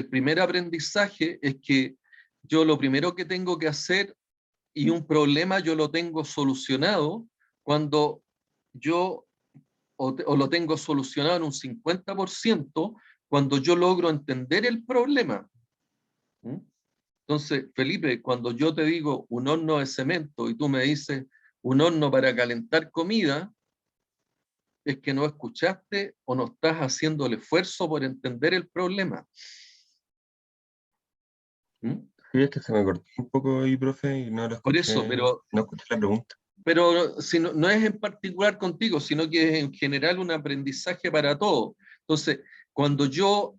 primer aprendizaje es que yo lo primero que tengo que hacer, y un problema yo lo tengo solucionado cuando yo, o lo tengo solucionado en un 50%, cuando yo logro entender el problema. ¿Mm? Entonces, Felipe, cuando yo te digo un horno de cemento y tú me dices un horno para calentar comida, es que no escuchaste o no estás haciendo el esfuerzo por entender el problema. ¿Mm? Sí, es que se me cortó un poco ahí, profe, y no lo Por escuché, eso, no escuché la pregunta. pero si no, no es en particular contigo, sino que es en general un aprendizaje para todos. Entonces, cuando yo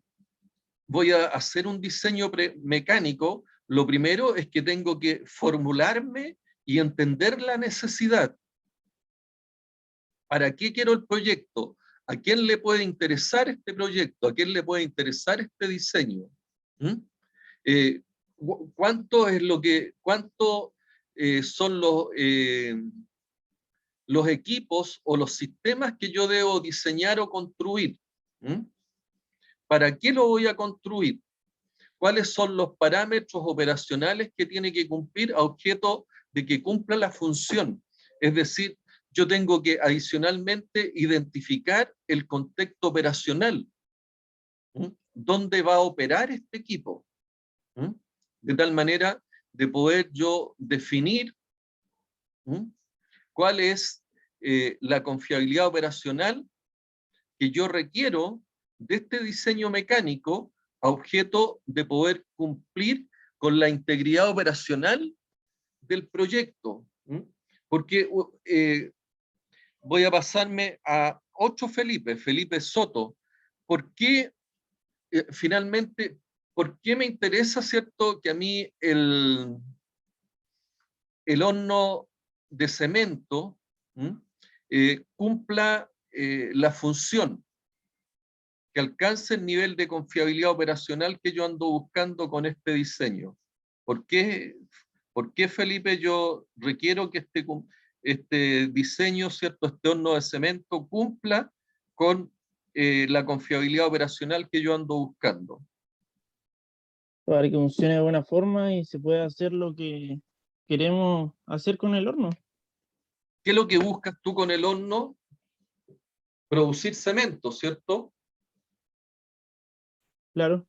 voy a hacer un diseño mecánico, lo primero es que tengo que formularme y entender la necesidad. ¿Para qué quiero el proyecto? ¿A quién le puede interesar este proyecto? ¿A quién le puede interesar este diseño? ¿Mm? ¿Cuánto es lo que, cuánto son los equipos o los sistemas que yo debo diseñar o construir? ¿Mm? ¿Para qué lo voy a construir? ¿Cuáles son los parámetros operacionales que tiene que cumplir a objeto de que cumpla la función? Es decir, yo tengo que adicionalmente identificar el contexto operacional. ¿Mm? ¿Dónde va a operar este equipo? ¿Mm? De tal manera de poder yo definir cuál es la confiabilidad operacional que yo requiero de este diseño mecánico a objeto de poder cumplir con la integridad operacional del proyecto. Porque voy a pasarme a otro Felipe, Felipe Soto. ¿Por qué finalmente, por qué me interesa, cierto, que a mí el horno de cemento cumpla la función, que alcance el nivel de confiabilidad operacional que yo ando buscando con este diseño? ¿Por qué, Felipe, yo requiero que este diseño, cierto, este horno de cemento cumpla con la confiabilidad operacional que yo ando buscando? Para que funcione de buena forma y se pueda hacer lo que queremos hacer con el horno. ¿Qué es lo que buscas tú con el horno? Producir cemento, ¿cierto? Claro.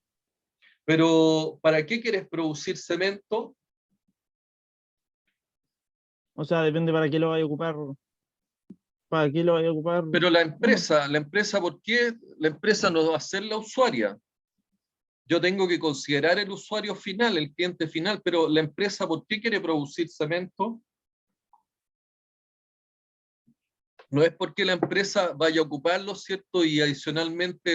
Pero, ¿para qué quieres producir cemento? O sea, depende para qué lo vaya a ocupar. ¿Para qué lo vaya a ocupar? Pero la empresa, ¿por qué la empresa no va a ser la usuaria? Yo tengo que considerar el usuario final, el cliente final, pero la empresa, ¿por qué quiere producir cemento? No es porque la empresa vaya a ocuparlo, ¿cierto? Y adicionalmente,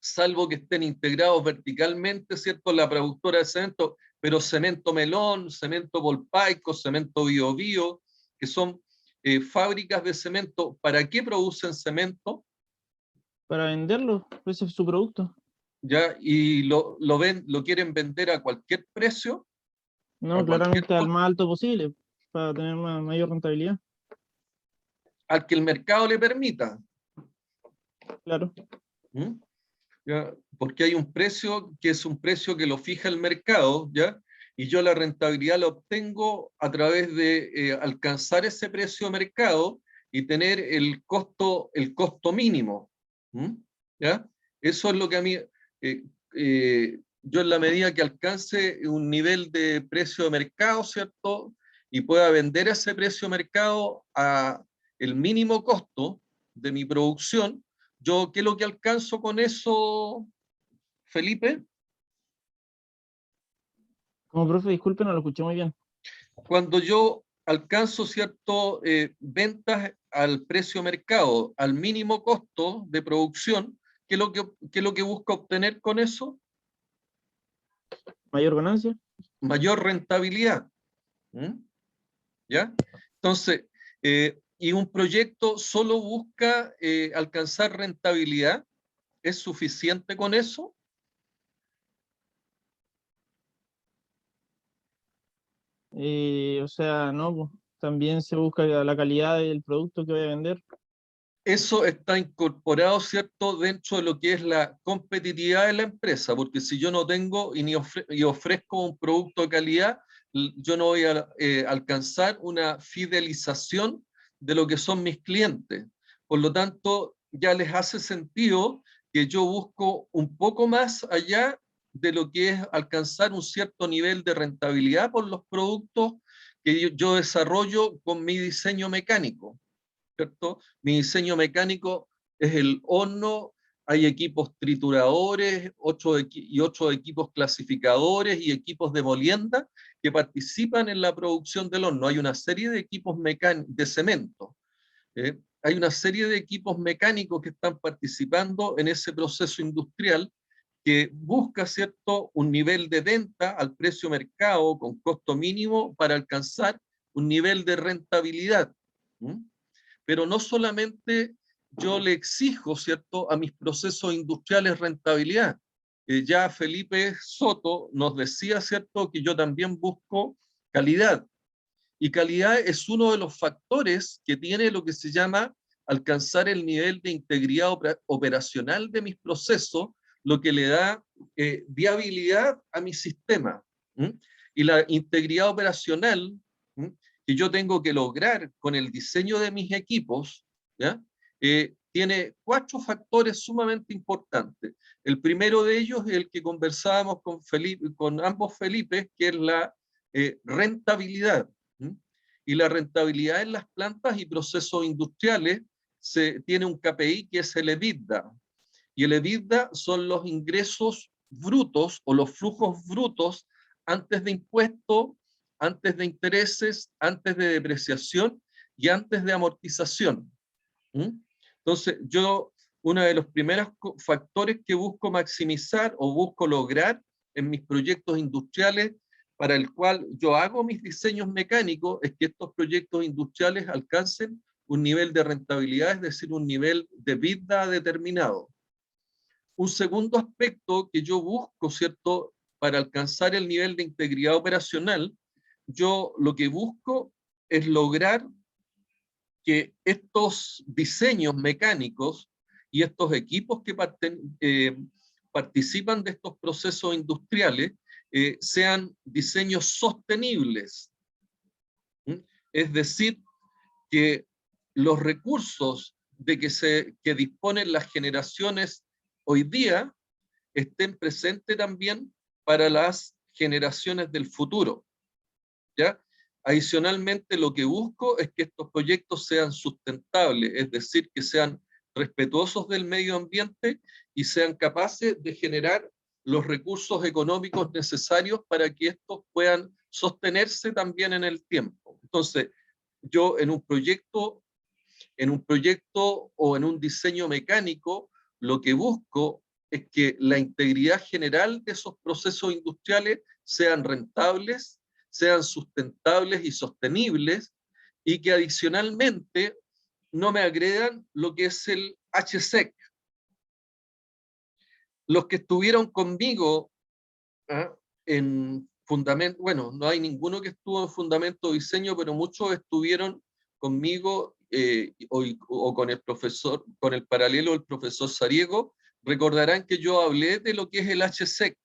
salvo que estén integrados verticalmente, ¿cierto? La productora de cemento, pero Cemento Melón, Cemento Volpaico, Cemento Bio Bio, que son fábricas de cemento, ¿para qué producen cemento? Para venderlo, ese es su producto. ¿Ya? ¿Y lo quieren vender a cualquier precio? No, claramente al más alto posible, para tener mayor rentabilidad. Al que el mercado le permita. Claro. ¿Mm? ¿Ya? Porque hay un precio que es un precio que lo fija el mercado, ¿ya? Y yo la rentabilidad la obtengo a través de alcanzar ese precio de mercado y tener el costo mínimo. ¿Ya? Eso es lo que a mí, yo en la medida que alcance un nivel de precio de mercado, ¿cierto? Y pueda vender ese precio de mercado a el mínimo costo de mi producción, yo, ¿qué es lo que alcanzo con eso, Felipe? Como profe, disculpe, no lo escuché muy bien. Cuando yo alcanzo, ¿cierto? Ventas al precio mercado, al mínimo costo de producción, ¿qué es lo que busca obtener con eso? Mayor ganancia. Mayor rentabilidad. ¿Ya? Entonces, y un proyecto solo busca alcanzar rentabilidad, ¿es suficiente con eso? O sea, no, pues, también se busca la calidad del producto que voy a vender. eso está incorporado, ¿cierto?, dentro de lo que es la competitividad de la empresa, porque si yo no tengo y ofrezco un producto de calidad, yo no voy a alcanzar una fidelización de lo que son mis clientes. Por lo tanto, ya les hace sentido que yo busco un poco más allá de lo que es alcanzar un cierto nivel de rentabilidad por los productos que yo desarrollo con mi diseño mecánico, ¿cierto? Mi diseño mecánico es el horno, hay equipos trituradores, 8 equipos clasificadores y equipos de molienda que participan en la producción del horno. Hay una serie de equipos de cemento. Hay una serie de equipos mecánicos que están participando en ese proceso industrial que busca, ¿cierto?, un nivel de venta al precio mercado con costo mínimo para alcanzar un nivel de rentabilidad. Pero no solamente yo le exijo, ¿cierto?, a mis procesos industriales rentabilidad. Ya Felipe Soto nos decía, ¿cierto?, que yo también busco calidad. Y calidad es uno de los factores que tiene lo que se llama alcanzar el nivel de integridad operacional de mis procesos, lo que le da viabilidad a mi sistema. Y la integridad operacional que yo tengo que lograr con el diseño de mis equipos, ¿ya? Tiene 4 factores sumamente importantes. El primero de ellos es el que conversábamos con ambos Felipes, que es la rentabilidad. Y la rentabilidad en las plantas y procesos industriales tiene un KPI que es el EBITDA. Y el EBITDA son los ingresos brutos o los flujos brutos antes de impuestos, antes de intereses, antes de depreciación y antes de amortización. Entonces, uno de los primeros factores que busco maximizar o busco lograr en mis proyectos industriales para el cual yo hago mis diseños mecánicos es que estos proyectos industriales alcancen un nivel de rentabilidad, es decir, un nivel de EBITDA determinado. Un segundo aspecto que yo busco, ¿cierto?, para alcanzar el nivel de integridad operacional, yo lo que busco es lograr que estos diseños mecánicos y estos equipos que participan de estos procesos industriales sean diseños sostenibles. Es decir, que los recursos que disponen las generaciones hoy día estén presentes también para las generaciones del futuro, ¿ya? Adicionalmente, lo que busco es que estos proyectos sean sustentables, es decir, que sean respetuosos del medio ambiente y sean capaces de generar los recursos económicos necesarios para que estos puedan sostenerse también en el tiempo. Entonces, yo en un proyecto o en un diseño mecánico, lo que busco es que la integridad general de esos procesos industriales sean rentables, sean sustentables y sostenibles, y que adicionalmente no me agredan lo que es el HSEC. Los que estuvieron conmigo en fundamento, bueno, no hay ninguno que estuvo en fundamento de diseño, pero muchos estuvieron conmigo o con el profesor, con el paralelo del profesor Sariego, recordarán que yo hablé de lo que es el HSEC.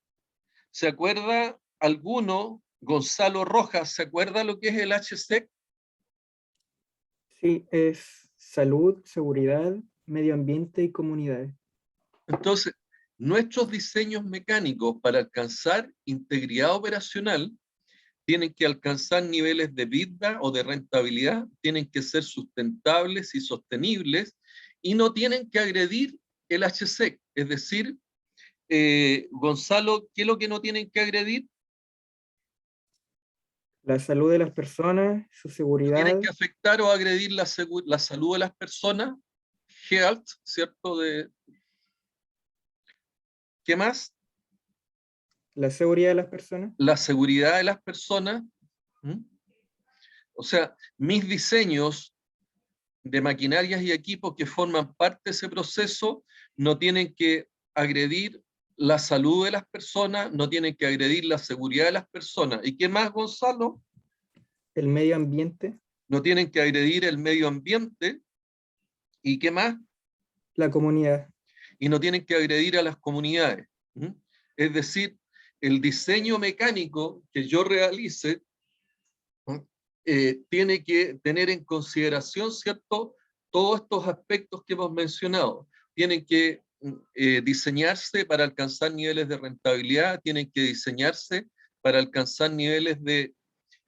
¿Se acuerda alguno, Gonzalo Rojas, se acuerda lo que es el HSEC? Sí, es salud, seguridad, medio ambiente y comunidades. Entonces, nuestros diseños mecánicos para alcanzar integridad operacional tienen que alcanzar niveles de EBITDA o de rentabilidad, tienen que ser sustentables y sostenibles y no tienen que agredir el HSEC. Es decir, Gonzalo, ¿qué es lo que no tienen que agredir? La salud de las personas, su seguridad. Tienen que afectar o agredir la salud de las personas, health, ¿cierto? ¿Qué más? La seguridad de las personas. La seguridad de las personas. O sea, mis diseños de maquinarias y equipos que forman parte de ese proceso no tienen que agredir la salud de las personas, no tienen que agredir la seguridad de las personas. ¿Y qué más, Gonzalo? El medio ambiente. No tienen que agredir el medio ambiente ¿Y qué más? La comunidad. Y no tienen que agredir a las comunidades. Es decir, el diseño mecánico que yo realice tiene que tener en consideración, ¿cierto?, todos estos aspectos que hemos mencionado. Tienen que diseñarse para alcanzar niveles de rentabilidad, tienen que diseñarse para alcanzar niveles de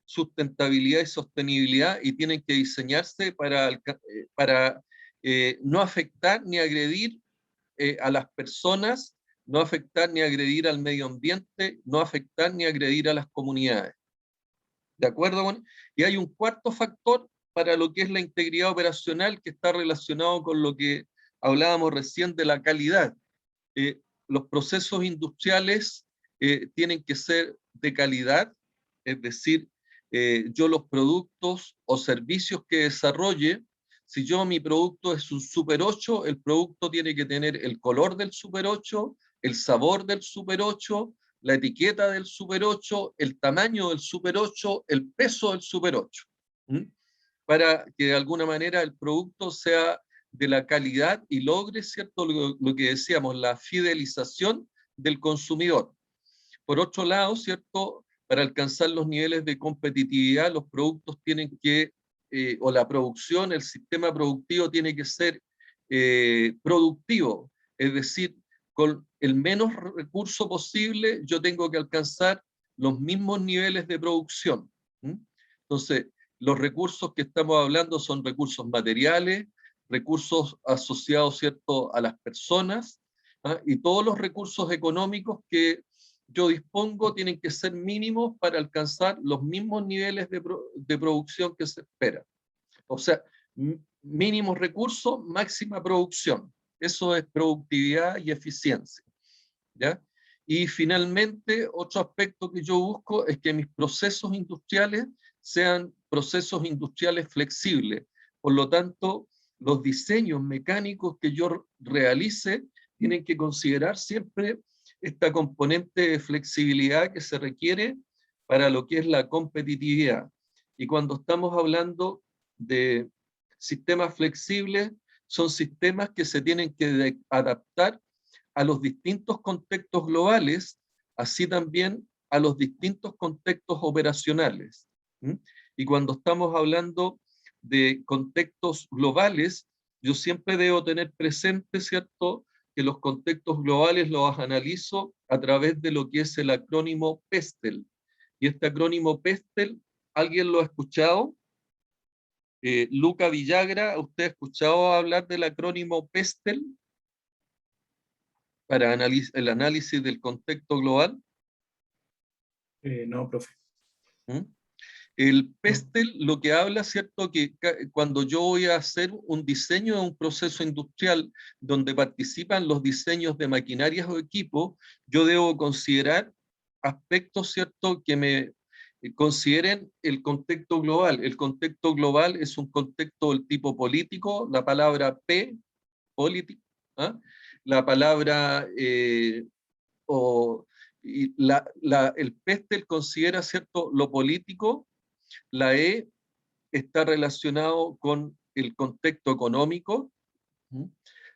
sustentabilidad y sostenibilidad, y tienen que diseñarse para no afectar ni agredir a las personas, no afectar ni agredir al medio ambiente, no afectar ni agredir a las comunidades. ¿De acuerdo? Y hay un cuarto factor para lo que es la integridad operacional, que está relacionado con lo que hablábamos recién de la calidad. Los procesos industriales tienen que ser de calidad, es decir, yo los productos o servicios que desarrolle, si mi producto es un Super 8, el producto tiene que tener el color del Super 8, el sabor del Super 8, la etiqueta del Super 8, el tamaño del Super 8, el peso del Super 8, para que de alguna manera el producto sea de la calidad y logre, ¿cierto?, lo que decíamos, la fidelización del consumidor. Por otro lado, ¿cierto?, para alcanzar los niveles de competitividad, los productos tienen que, o la producción, el sistema productivo tiene que ser productivo, es decir, con el menos recurso posible, yo tengo que alcanzar los mismos niveles de producción. Entonces, los recursos que estamos hablando son recursos materiales, recursos asociados, ¿cierto?, a las personas, y todos los recursos económicos que yo dispongo tienen que ser mínimos para alcanzar los mismos niveles de producción que se espera. O sea, mínimos recursos, máxima producción. Eso es productividad y eficiencia, ¿ya? Y finalmente, otro aspecto que yo busco es que mis procesos industriales sean procesos industriales flexibles. Por lo tanto, los diseños mecánicos que yo realice tienen que considerar siempre esta componente de flexibilidad que se requiere para lo que es la competitividad. Y cuando estamos hablando de sistemas flexibles, son sistemas que se tienen que adaptar a los distintos contextos globales, así también a los distintos contextos operacionales. Y cuando estamos hablando de contextos globales, yo siempre debo tener presente, ¿cierto?, que los contextos globales los analizo a través de lo que es el acrónimo PESTEL. Y este acrónimo PESTEL, ¿alguien lo ha escuchado? Luca Villagra, ¿usted ha escuchado hablar del acrónimo PESTEL para el análisis del contexto global? No, profe. El PESTEL lo que habla, ¿cierto?, que cuando yo voy a hacer un diseño de un proceso industrial donde participan los diseños de maquinarias o equipos, yo debo considerar aspectos, ¿cierto?, que me consideren el contexto global. El contexto global es un contexto del tipo político, la palabra P, político, la palabra el PESTEL considera, ¿cierto?, lo político. La E está relacionado con el contexto económico.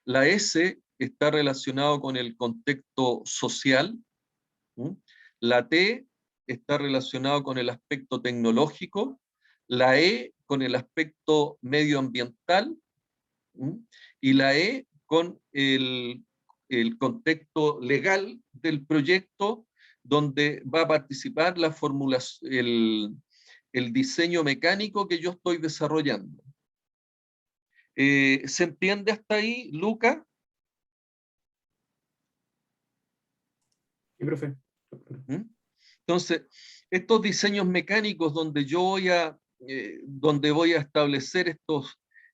La S está relacionado con el contexto social. La T está relacionado con el aspecto tecnológico. La E con el aspecto medioambiental. Y la E con el contexto legal del proyecto, donde va a participar la formulación, el diseño mecánico que yo estoy desarrollando. ¿Se entiende hasta ahí, Luca? Sí, profe. Entonces, estos diseños mecánicos donde yo voy a establecer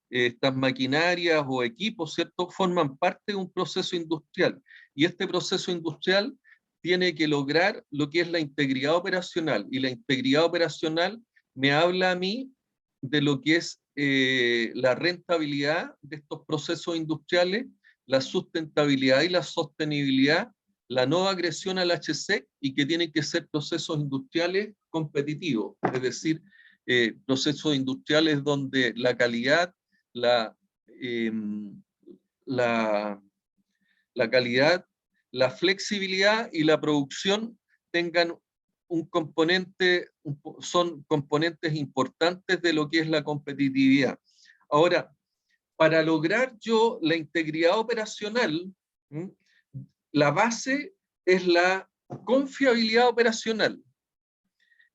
estas maquinarias o equipos, ¿cierto?, forman parte de un proceso industrial. Y este proceso industrial tiene que lograr lo que es la integridad operacional. Y la integridad operacional me habla a mí de lo que es la rentabilidad de estos procesos industriales, la sustentabilidad y la sostenibilidad, la no agresión al HSEC, y que tienen que ser procesos industriales competitivos, es decir, procesos industriales donde la calidad, la calidad, la flexibilidad y la producción tengan un componente, son componentes importantes de lo que es la competitividad. Ahora, para lograr yo la integridad operacional, la base es la confiabilidad operacional.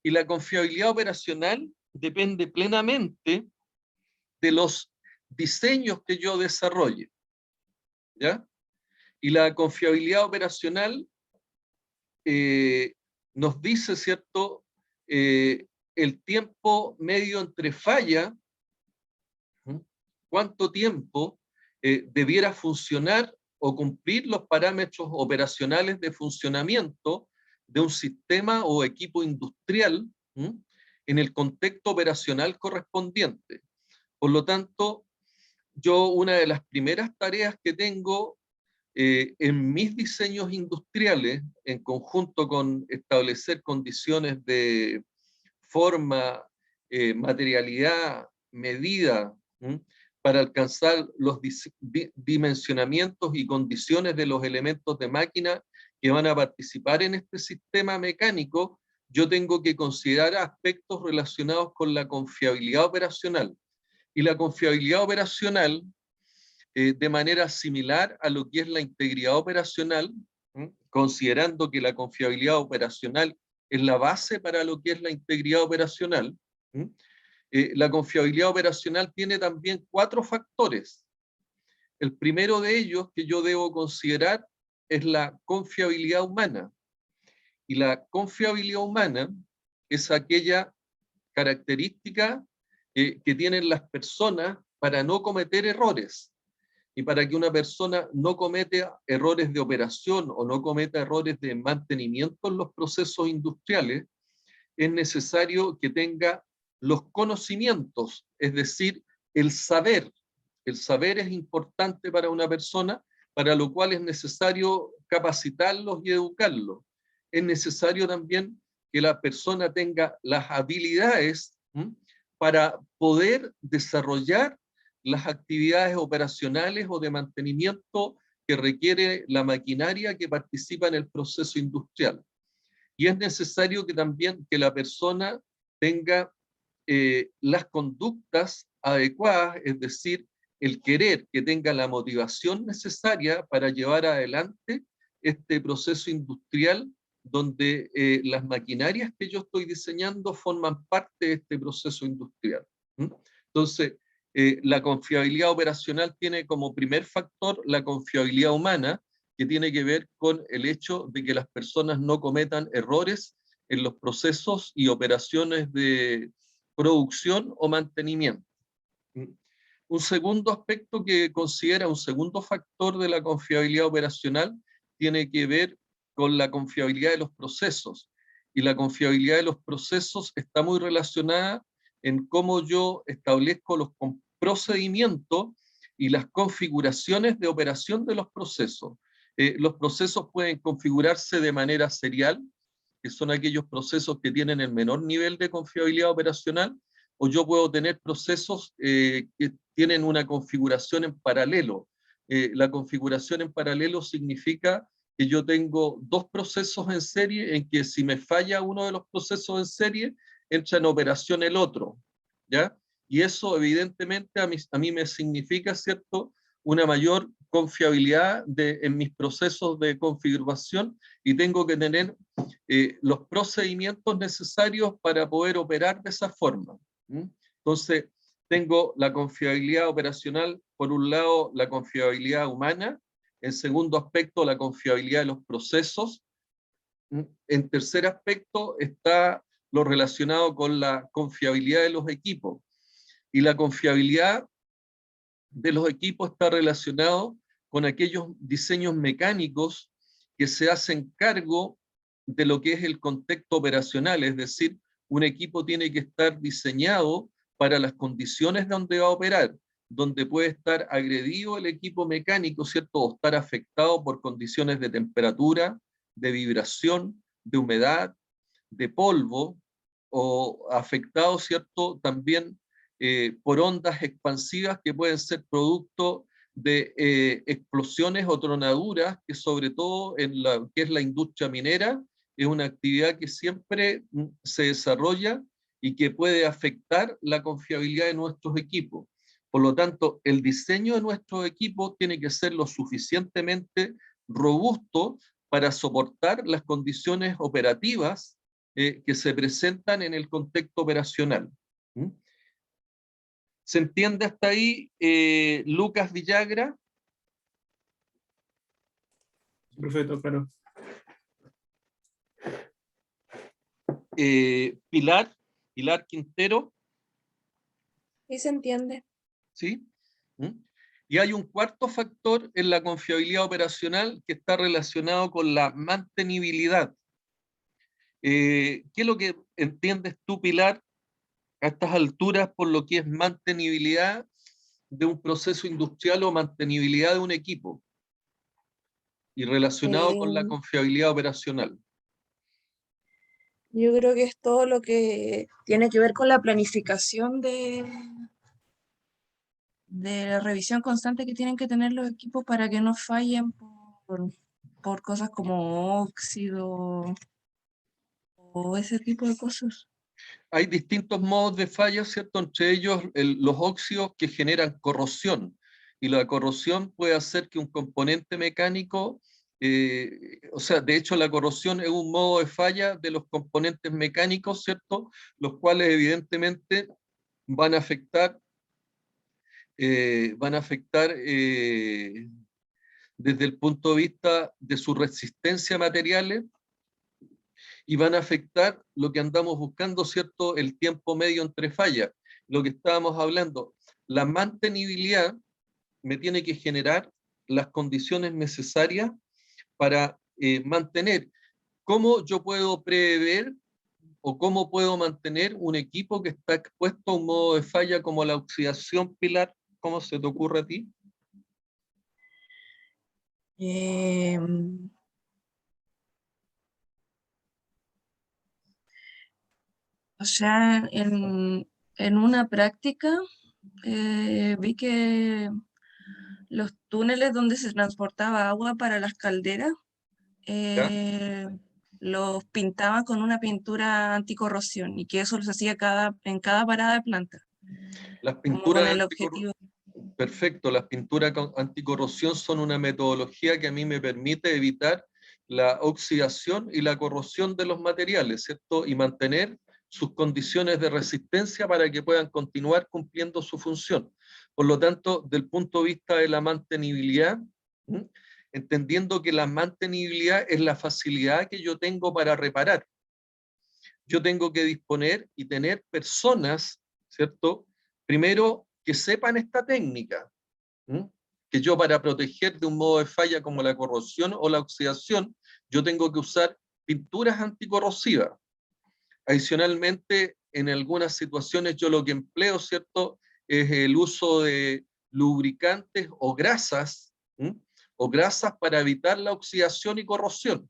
Y la confiabilidad operacional depende plenamente de los diseños que yo desarrolle, ¿ya? Y la confiabilidad operacional nos dice, ¿cierto?, el tiempo medio entre falla, cuánto tiempo debiera funcionar o cumplir los parámetros operacionales de funcionamiento de un sistema o equipo industrial en el contexto operacional correspondiente. Por lo tanto, yo una de las primeras tareas que tengo en mis diseños industriales, en conjunto con establecer condiciones de forma, materialidad, medida, para alcanzar los dimensionamientos y condiciones de los elementos de máquina que van a participar en este sistema mecánico, yo tengo que considerar aspectos relacionados con la confiabilidad operacional. Y la confiabilidad operacional, de manera similar a lo que es la integridad operacional, considerando que la confiabilidad operacional es la base para lo que es la integridad operacional, la confiabilidad operacional tiene también 4 factores. El primero de ellos que yo debo considerar es la confiabilidad humana. Y la confiabilidad humana es aquella característica que tienen las personas para no cometer errores. Y para que una persona no cometa errores de operación o no cometa errores de mantenimiento en los procesos industriales, es necesario que tenga los conocimientos, es decir, el saber. El saber es importante para una persona, para lo cual es necesario capacitarlos y educarlos. Es necesario también que la persona tenga las habilidades para poder desarrollar las actividades operacionales o de mantenimiento que requiere la maquinaria que participa en el proceso industrial. Y es necesario que también que la persona tenga las conductas adecuadas, es decir, el querer, que tenga la motivación necesaria para llevar adelante este proceso industrial donde las maquinarias que yo estoy diseñando forman parte de este proceso industrial. Entonces, la confiabilidad operacional tiene como primer factor la confiabilidad humana, que tiene que ver con el hecho de que las personas no cometan errores en los procesos y operaciones de producción o mantenimiento. Un segundo aspecto que considera, un segundo factor de la confiabilidad operacional, tiene que ver con la confiabilidad de los procesos. Y la confiabilidad de los procesos está muy relacionada en cómo yo establezco los procedimientos y las configuraciones de operación de los procesos. Los procesos pueden configurarse de manera serial, que son aquellos procesos que tienen el menor nivel de confiabilidad operacional, o yo puedo tener procesos que tienen una configuración en paralelo. La configuración en paralelo significa que yo tengo 2 procesos en serie en que si me falla uno de los procesos en serie, entra en operación el otro, ¿ya? Y eso evidentemente a mí me significa, ¿cierto?, una mayor confiabilidad en mis procesos de configuración, y tengo que tener los procedimientos necesarios para poder operar de esa forma. Entonces, tengo la confiabilidad operacional, por un lado, la confiabilidad humana, en segundo aspecto, la confiabilidad de los procesos, en tercer aspecto está lo relacionado con la confiabilidad de los equipos, y la confiabilidad de los equipos está relacionado con aquellos diseños mecánicos que se hacen cargo de lo que es el contexto operacional, es decir, un equipo tiene que estar diseñado para las condiciones donde va a operar, donde puede estar agredido el equipo mecánico, ¿cierto?, o estar afectado por condiciones de temperatura, de vibración, de humedad, de polvo, o afectado, ¿cierto?, también por ondas expansivas que pueden ser producto de explosiones o tronaduras, que sobre todo en la que es la industria minera, es una actividad que siempre se desarrolla y que puede afectar la confiabilidad de nuestros equipos. Por lo tanto, el diseño de nuestros equipos tiene que ser lo suficientemente robusto para soportar las condiciones operativas que se presentan en el contexto operacional. ¿Se entiende hasta ahí, Lucas Villagra? Perfecto, claro. Pilar Quintero. Sí, se entiende. ¿Sí? Y hay un cuarto factor en la confiabilidad operacional que está relacionado con la mantenibilidad. ¿Qué es lo que entiendes tú, Pilar, a estas alturas por lo que es mantenibilidad de un proceso industrial o mantenibilidad de un equipo? Y relacionado con la confiabilidad operacional. Yo creo que es todo lo que tiene que ver con la planificación de la revisión constante que tienen que tener los equipos para que no fallen por cosas como óxido o ese tipo de cosas. Hay distintos modos de falla, ¿cierto? Entre ellos los óxidos que generan corrosión. Y la corrosión puede hacer que un componente mecánico, o sea, de hecho la corrosión es un modo de falla de los componentes mecánicos, ¿cierto? Los cuales evidentemente van a afectar, desde el punto de vista de su resistencia a materiales, y van a afectar lo que andamos buscando, ¿cierto? El tiempo medio entre fallas. Lo que estábamos hablando, la mantenibilidad me tiene que generar las condiciones necesarias para mantener. ¿Cómo yo puedo prever o cómo puedo mantener un equipo que está expuesto a un modo de falla como la oxidación, Pilar? ¿Cómo se te ocurre a ti? O sea, en una práctica vi que los túneles donde se transportaba agua para las calderas los pintaban con una pintura anticorrosión y que eso los hacía en cada parada de planta. Las Como pinturas con el objetivo. Perfecto, las pinturas anticorrosión son una metodología que a mí me permite evitar la oxidación y la corrosión de los materiales, ¿cierto? Y mantener sus condiciones de resistencia para que puedan continuar cumpliendo su función. Por lo tanto, del punto de vista de la mantenibilidad, entendiendo que la mantenibilidad es la facilidad que yo tengo para reparar. Yo tengo que disponer y tener personas, ¿cierto? Primero, que sepan esta técnica, que yo para proteger de un modo de falla como la corrosión o la oxidación, yo tengo que usar pinturas anticorrosivas. Adicionalmente, en algunas situaciones yo lo que empleo, ¿cierto?, es el uso de lubricantes o grasas para evitar la oxidación y corrosión.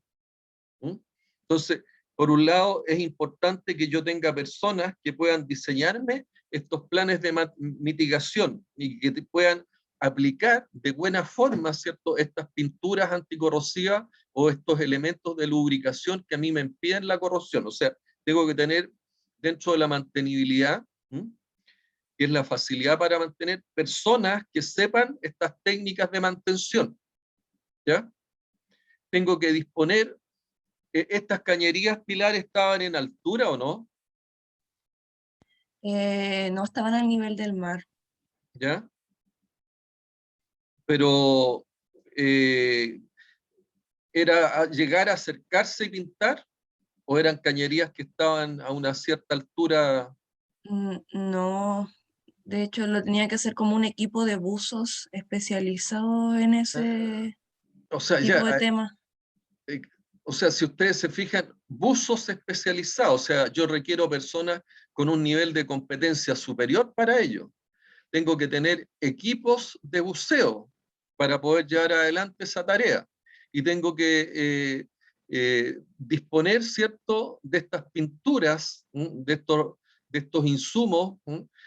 Entonces, por un lado, es importante que yo tenga personas que puedan diseñarme estos planes de mitigación y que puedan aplicar de buena forma, ¿cierto?, estas pinturas anticorrosivas o estos elementos de lubricación que a mí me impiden la corrosión. O sea, tengo que tener dentro de la mantenibilidad, que es la facilidad para mantener, personas que sepan estas técnicas de mantención. ¿Ya? Tengo que disponer, ¿estas cañerías, Pilar, estaban en altura o no? No estaban al nivel del mar. ¿Ya? Pero ¿era llegar a acercarse y pintar? ¿O eran cañerías que estaban a una cierta altura? No, de hecho lo tenía que hacer como un equipo de buzos especializados en ese O sea, tipo de temas. O sea, si ustedes se fijan, buzos especializados, o sea, yo requiero personas con un nivel de competencia superior para ello. Tengo que tener equipos de buceo para poder llevar adelante esa tarea. Y tengo que disponer, ¿cierto?, de estas pinturas, de estos insumos,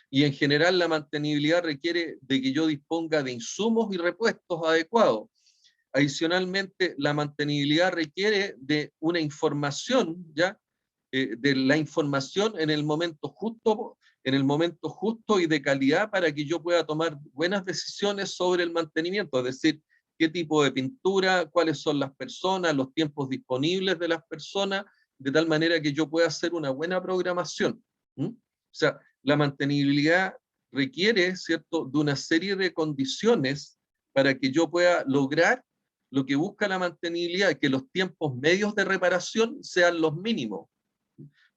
y en general la mantenibilidad requiere de que yo disponga de insumos y repuestos adecuados. Adicionalmente, la mantenibilidad requiere de una información, ¿ya? De la información en el momento justo y de calidad para que yo pueda tomar buenas decisiones sobre el mantenimiento, es decir, qué tipo de pintura, cuáles son las personas, los tiempos disponibles de las personas, de tal manera que yo pueda hacer una buena programación. O sea, la mantenibilidad requiere, ¿cierto?, de una serie de condiciones para que yo pueda lograr lo que busca la mantenibilidad, que los tiempos medios de reparación sean los mínimos.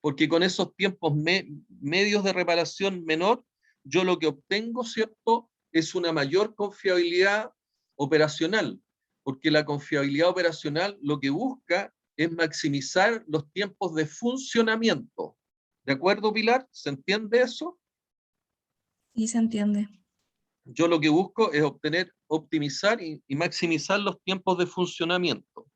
Porque con esos tiempos medios de reparación menor, yo lo que obtengo, ¿cierto?, es una mayor confiabilidad operacional, porque la confiabilidad operacional lo que busca es maximizar los tiempos de funcionamiento. ¿De acuerdo, Pilar? ¿Se entiende eso? Sí, se entiende. Yo lo que busco es optimizar y maximizar los tiempos de funcionamiento.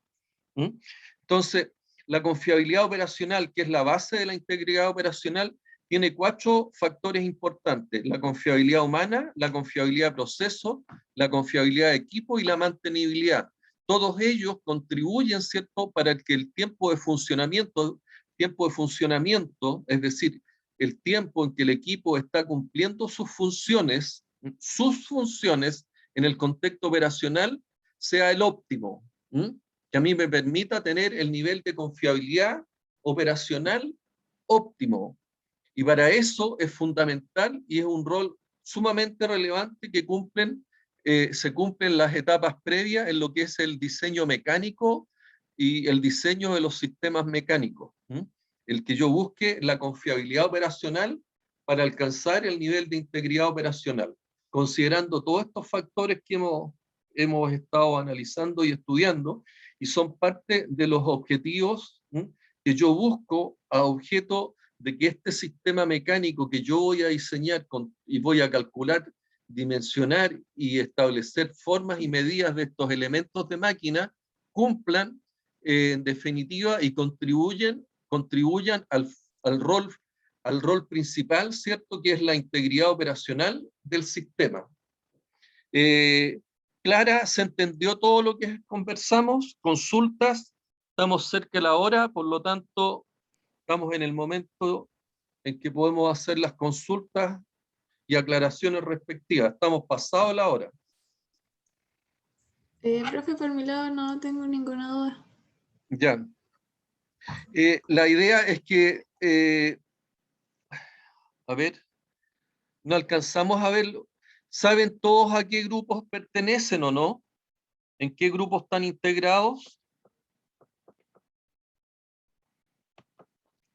Entonces, la confiabilidad operacional, que es la base de la integridad operacional, tiene 4 factores importantes: la confiabilidad humana, la confiabilidad de proceso, la confiabilidad de equipo y la mantenibilidad. Todos ellos contribuyen, ¿cierto?, para que el tiempo de funcionamiento, es decir, el tiempo en que el equipo está cumpliendo sus funciones en el contexto operacional, sea el óptimo, que a mí me permita tener el nivel de confiabilidad operacional óptimo. Y para eso es fundamental y es un rol sumamente relevante que se cumplen las etapas previas en lo que es el diseño mecánico y el diseño de los sistemas mecánicos. El que yo busque la confiabilidad operacional para alcanzar el nivel de integridad operacional, considerando todos estos factores que hemos estado analizando y estudiando, y son parte de los objetivos que yo busco a objeto de que este sistema mecánico que yo voy a diseñar y voy a calcular, dimensionar y establecer formas y medidas de estos elementos de máquina, cumplan en definitiva y contribuyan al rol principal, ¿cierto?, que es la integridad operacional del sistema. Clara, ¿se entendió todo lo que conversamos? ¿Consultas? Estamos cerca de la hora, por lo tanto, estamos en el momento en que podemos hacer las consultas y aclaraciones respectivas. Estamos pasados la hora. Profe, por mi lado no tengo ninguna duda. Ya. La idea es que, a ver, no alcanzamos a verlo. ¿Saben todos a qué grupos pertenecen o no? ¿En qué grupos están integrados?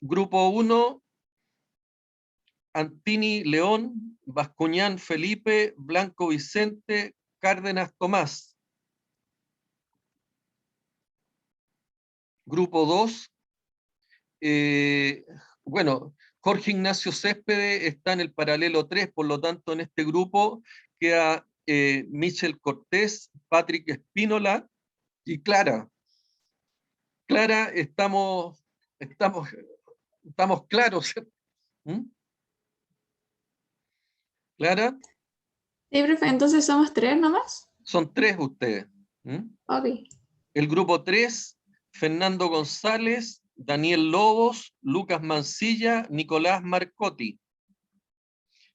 Grupo 1, Antini León, Bascuñán Felipe, Blanco Vicente, Cárdenas Tomás. Grupo 2, bueno, Jorge Ignacio Céspedes está en el paralelo 3, por lo tanto en este grupo queda Michel Cortés, Patrick Espínola y Clara. Clara, estamos claros, ¿cierto? ¿Clara? Sí, profe, entonces somos 3 nomás. Son 3 ustedes. Ok. El grupo 3, Fernando González, Daniel Lobos, Lucas Mancilla, Nicolás Marcotti.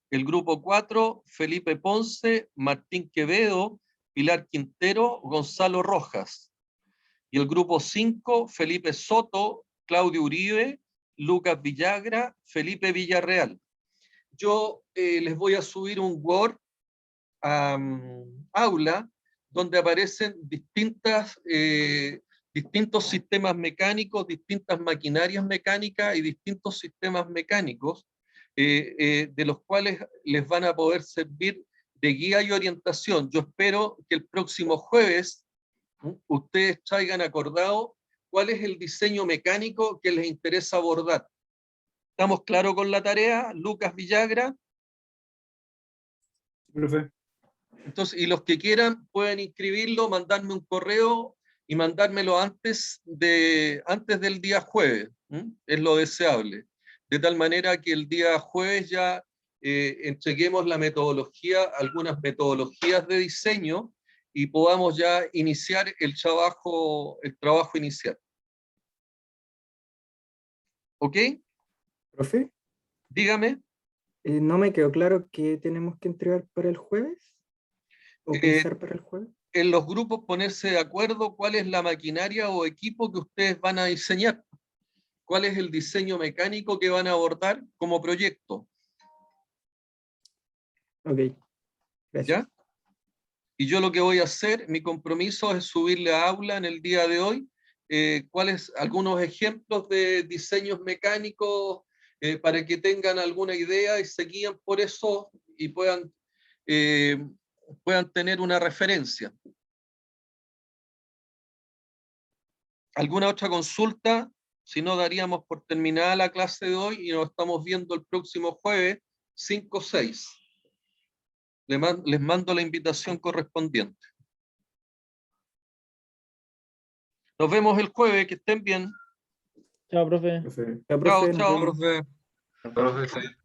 El grupo 4, Felipe Ponce, Martín Quevedo, Pilar Quintero, Gonzalo Rojas. Y el grupo 5, Felipe Soto, Claudio Uribe, Lucas Villagra, Felipe Villarreal. Yo les voy a subir un Word a aula donde aparecen distintos sistemas mecánicos, distintas maquinarias mecánicas y distintos sistemas mecánicos, de los cuales les van a poder servir de guía y orientación. Yo espero que el próximo jueves ustedes traigan acordado cuál es el diseño mecánico que les interesa abordar. ¿Estamos claros con la tarea, Lucas Villagra? Profe. Entonces, y los que quieran pueden inscribirlo, mandarme un correo y mandármelo antes del día jueves. Es lo deseable. de tal manera que el día jueves ya entreguemos la metodología, algunas metodologías de diseño y podamos ya iniciar el trabajo inicial. ¿Ok? Profe, Dígame. no me quedó claro qué tenemos que entregar para el jueves o pensar para el jueves. En los grupos ponerse de acuerdo cuál es la maquinaria o equipo que ustedes van a diseñar, cuál es el diseño mecánico que van a abordar como proyecto. Ok, gracias. ¿Ya? Y yo lo que voy a hacer, mi compromiso es subirle a aula en el día de hoy algunos ejemplos de diseños mecánicos para que tengan alguna idea y se guíen por eso y puedan tener una referencia. ¿Alguna otra consulta? Si no, daríamos por terminada la clase de hoy y nos estamos viendo el próximo jueves 5-6. Les mando la invitación correspondiente. Nos vemos el jueves, que estén bien. Chao, profe. Chao, Chao, profe, nos chao. vemos. Profe.